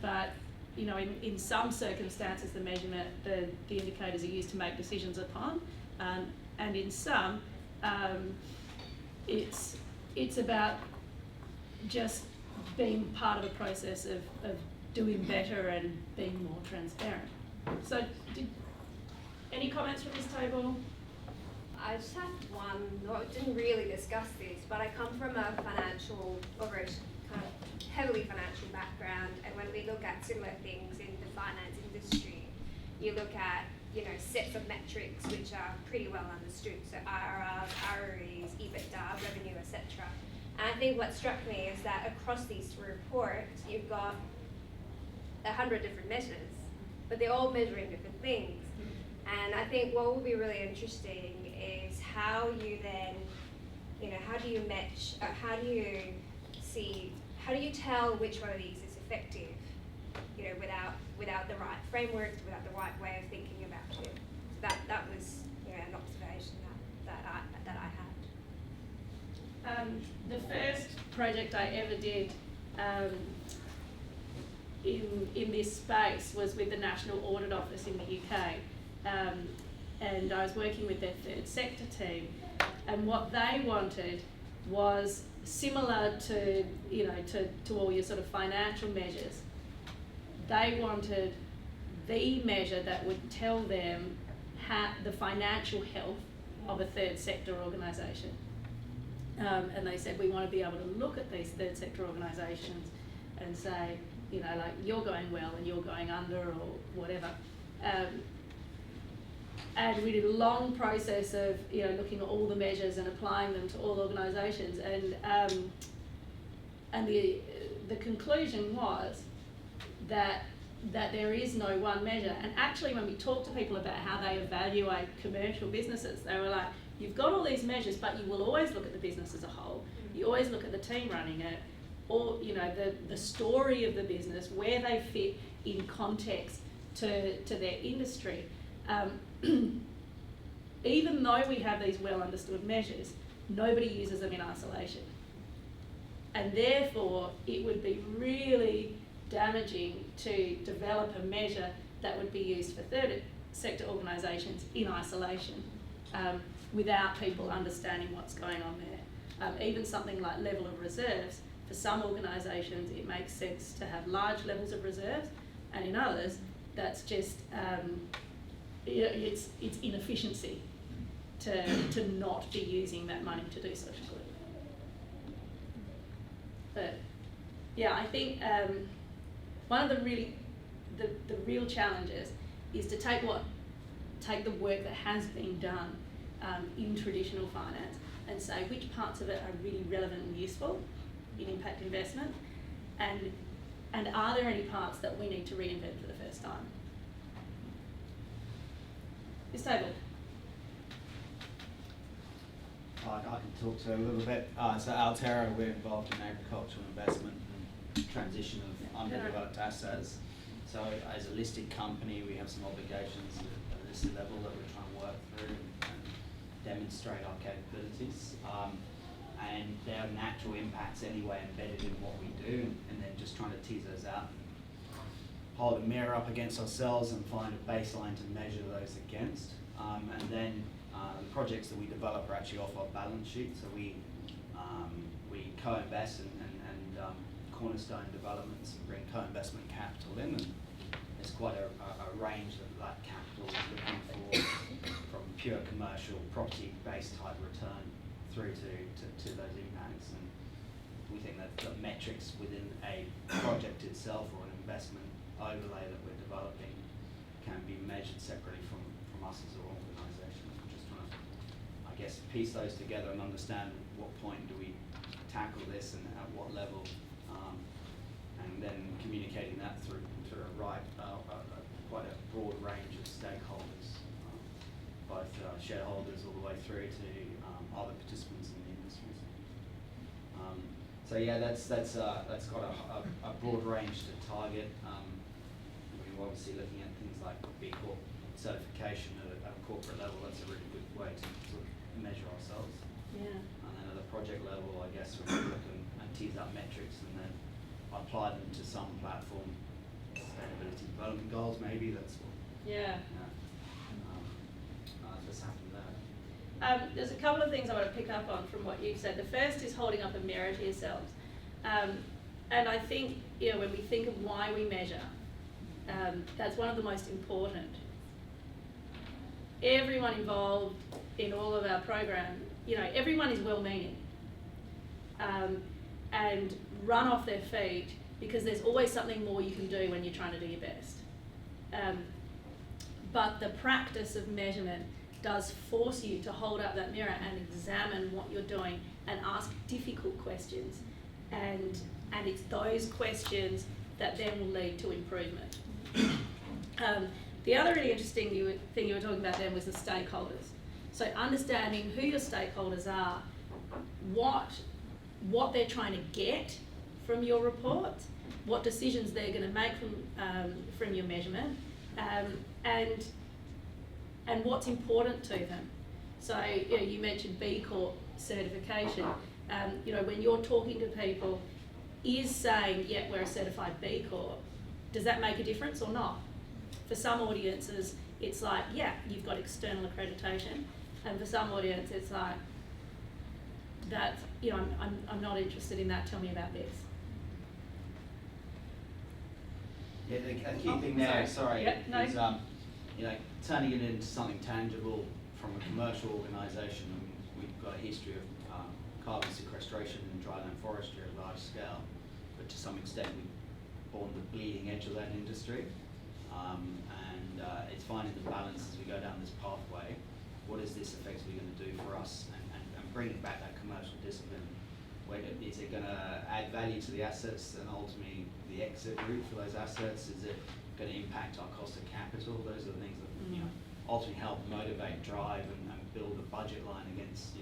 But in some circumstances, the measurement, the indicators are used to make decisions upon, and in some, it's about just being part of a process of doing better and being more transparent. So, any comments from this table? I just have one, didn't really discuss this, but I come from a financial, or very kind of heavily financial background, and when we look at similar things in the finance industry, you look at, sets of metrics which are pretty well understood, so IRRs, ROEs, EBITDA, revenue, etc. And I think what struck me is that across these reports, you've got 100 different measures, but they're all measuring different things. And I think what will be really interesting is how you then, how do you match, how do you tell which one of these is effective, without the right frameworks, without the right way of thinking about it. So that was, an observation that I had. The first project I ever did in this space was with the National Audit Office in the UK. And I was working with their third sector team, and what they wanted was similar to all your sort of financial measures. They wanted the measure that would tell them the financial health of a third sector organisation. And they said, we want to be able to look at these third sector organisations and say, you're going well and you're going under or whatever. And we did a long process of looking at all the measures and applying them to all organisations, and the conclusion was that there is no one measure. And actually, when we talked to people about how they evaluate commercial businesses, they were like, you've got all these measures, but you will always look at the business as a whole. You always look at the team running it, or the story of the business, where they fit in context to their industry. Even though we have these well understood measures, nobody uses them in isolation. And therefore, it would be really damaging to develop a measure that would be used for third sector organisations in isolation, without people understanding what's going on there. Even something like level of reserves, for some organisations it makes sense to have large levels of reserves, and in others that's just it's inefficiency to not be using that money to do social good. But yeah, I think one of the real challenges is to take the work that has been done in traditional finance and say which parts of it are really relevant and useful in impact investment, and are there any parts that we need to reinvent for the first time? This table. I can talk to it a little bit. So Altera, we're involved in agricultural investment and transition of underdeveloped assets. So as a listed company, we have some obligations at a listed level that we're trying to work through and demonstrate our capabilities. And there are natural impacts anyway embedded in what we do, and then just trying to tease those out, hold a mirror up against ourselves and find a baseline to measure those against. And then the projects that we develop are actually off our balance sheet, so we co-invest and cornerstone developments and bring co-investment capital in, and there's quite a range that capital is looking for, from pure commercial property-based type return through to those impacts. And we think that the metrics within a project itself or an investment overlay that we're developing can be measured separately from us as an organisation. We're just trying to, I guess, piece those together and understand what point do we tackle this and at what level, and then communicating that through to quite a broad range of stakeholders both shareholders all the way through to other participants in the industries. So yeah, that's got a broad range to target. We're obviously looking at things like B-Corp certification at a corporate level. That's a really good way to sort of measure ourselves. Yeah. And then at a project level, I guess we look and tease up metrics and then apply them to some platform. Sustainability development goals, maybe that's what. Yeah. Just happened there. There's a couple of things I want to pick up on from what you've said. The first is holding up a mirror to yourselves. And I think, when we think of why we measure, that's one of the most important. Everyone involved in all of our program, everyone is well-meaning and run off their feet because there's always something more you can do when you're trying to do your best. But the practice of measurement does force you to hold up that mirror and examine what you're doing and ask difficult questions. And it's those questions that then will lead to improvement. The other really interesting thing you were talking about then was the stakeholders. So understanding who your stakeholders are, what they're trying to get from your report, what decisions they're going to make from your measurement, and what's important to them. So you mentioned B-Corp certification. When you're talking to people, is saying, yeah, we're a certified B-Corp, does that make a difference or not? For some audiences, it's like, yeah, you've got external accreditation. And for some audience, it's like, that, I'm not interested in that, tell me about this. Yeah, the key thing there, sorry, Yep, no. is turning it into something tangible from a commercial organisation. I mean, we've got a history of carbon sequestration and dryland forestry at large scale, but to some extent we've borne the bleeding edge of that industry. It's finding the balance as we go down this pathway. What is this effectively going to do for us, and bringing back that commercial discipline? Is it going to add value to the assets and ultimately the exit route for those assets? Is it going to impact our cost of capital? Those are the things that ultimately help motivate, drive, and build a budget line against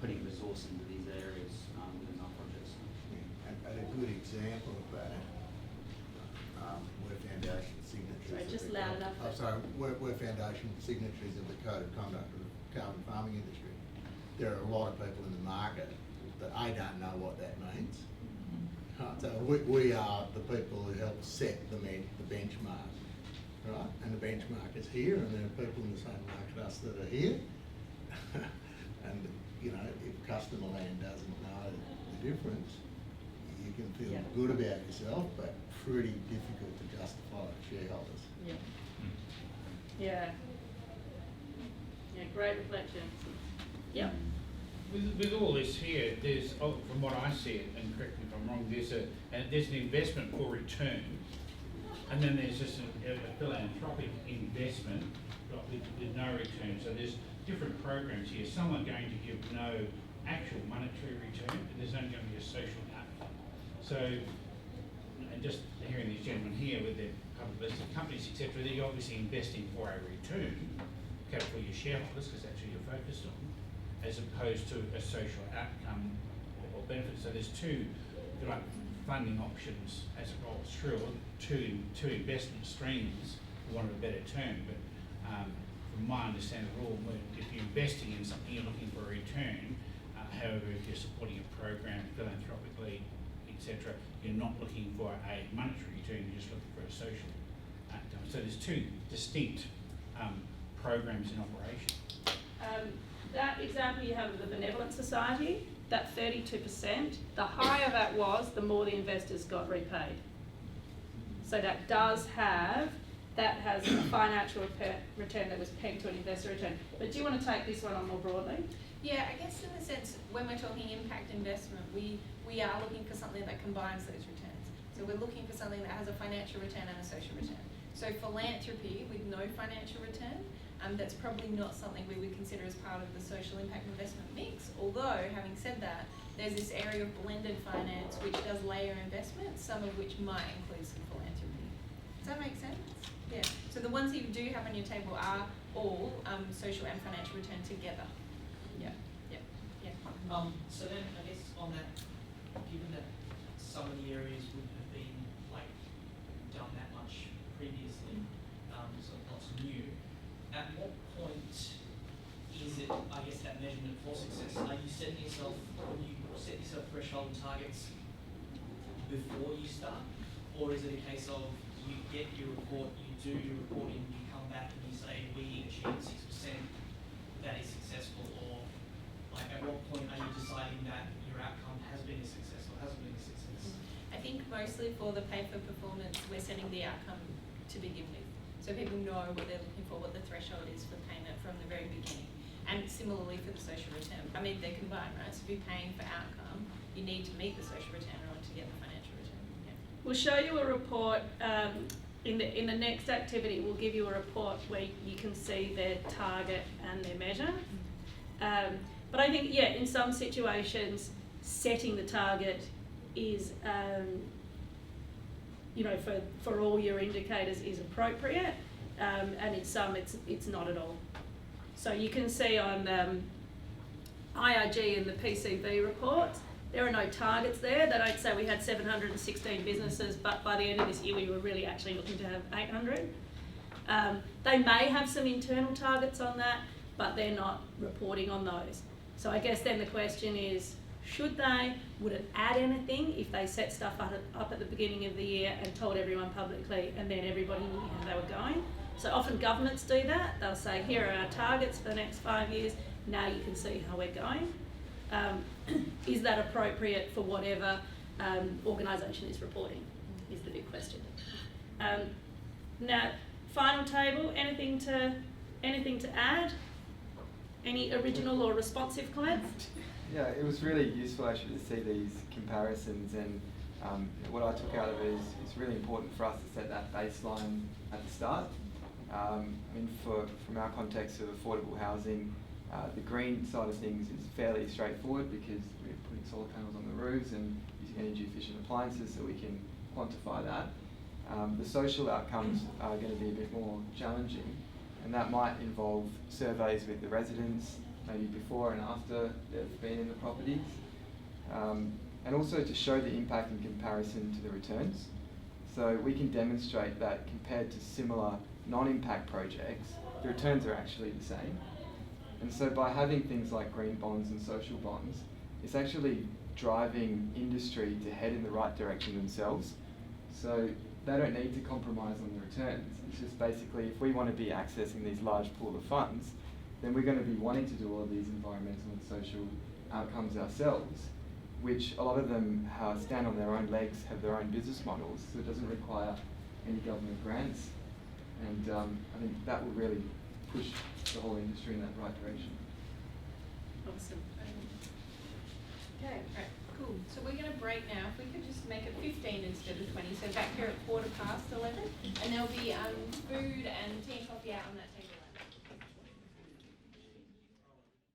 putting resource into these areas within our projects. Yeah, and a good example of that, where foundation signatories. Sorry, just loud enough. We're foundation signatories of the Code of Conduct of the carbon farming industry. There are a lot of people in the market that don't know what that means. So we are the people who help set the benchmark, right? And the benchmark is here, and there are people in the same market as us that are here. And if customer land doesn't know the difference, you can feel good about yourself, but pretty difficult to justify to shareholders. Yeah. Yeah. Yeah, great reflection. Yeah. With all this here, there's, from what I see it, and correct me if I'm wrong, there's an investment for return, and then there's just a philanthropic investment with no return. So there's different programs here. Some are going to give no actual monetary return, but there's only going to be a social outcome. So, and just hearing these gentlemen here with their public listed companies, etc., they're obviously investing for a return, for your shareholders, because that's who you're focused on, as opposed to a social outcome or benefit. So there's two funding options as it rolls through, two investment streams, for want of a better term. But from my understanding of all, if you're investing in something, you're looking for a return. However, if you're supporting a program philanthropically, etc., you're not looking for a monetary return, you're just looking for a social outcome. So there's two distinct programs in operation. That example you have of the Benevolent Society, that 32%, the higher that was, the more the investors got repaid. So that has a financial return that was pegged to an investor return. But do you want to take this one on more broadly? Yeah, I guess in the sense, when we're talking impact investment, we are looking for something that combines those returns. So we're looking for something that has a financial return and a social return. So philanthropy with no financial return, that's probably not something we would consider as part of the social impact investment mix. Although, having said that, there's this area of blended finance which does layer investments, some of which might include some philanthropy. Does that make sense? Yeah. So the ones that you do have on your table are all social and financial return together. Yeah. So then, I guess on that, given that some of the areas wouldn't have been like done that much previously, so lots new. At what point is it, I guess, that measurement for success? Are you setting yourself, when you set yourself threshold targets before you start, or is it a case of you get your report, you do your reporting, you come back and you say we achieved 6%, that is successful, or like at what point are you deciding that your outcome has been a success or hasn't been a success? I think mostly for the pay for performance, we're setting the outcome to begin with. So people know what they're looking for, what the threshold is for payment from the very beginning. And similarly for the social return. I mean, they're combined, right? So if you're paying for outcome, you need to meet the social return in order to get the financial return. Yeah. We'll show you a report in the next activity. We'll give you a report where you can see their target and their measure. But I think, yeah, in some situations, setting the target is, for all your indicators is appropriate, and in some it's not at all. So you can see on IRG in the PCV reports, there are no targets there. They don't say we had 716 businesses, but by the end of this year we were really actually looking to have 800. They may have some internal targets on that, but they're not reporting on those. So I guess then the question is, should they? Would it add anything if they set stuff up at the beginning of the year and told everyone publicly and then everybody knew how they were going? So often governments do that. They'll say, here are our targets for the next 5 years. Now you can see how we're going. Is that appropriate for whatever organisation is reporting is the big question. Now, final table, anything to add? Any original or responsive comments? Yeah, it was really useful actually to see these comparisons, and what I took out of it is it's really important for us to set that baseline at the start. From our context of affordable housing, the green side of things is fairly straightforward because we're putting solar panels on the roofs and using energy efficient appliances, so we can quantify that. The social outcomes are going to be a bit more challenging, and that might involve surveys with the residents, maybe before and after they've been in the properties, and also to show the impact in comparison to the returns. So we can demonstrate that compared to similar non-impact projects, the returns are actually the same. And so by having things like green bonds and social bonds, it's actually driving industry to head in the right direction themselves. So they don't need to compromise on the returns. It's just basically, if we want to be accessing these large pool of funds, then we're going to be wanting to do all of these environmental and social outcomes ourselves, which a lot of them stand on their own legs, have their own business models, so it doesn't require any government grants. And I think that will really push the whole industry in that right direction. Awesome. Okay, right, cool. So we're going to break now. If we could just make it 15 instead of 20, so back here at 11:15, and there'll be food and tea and coffee.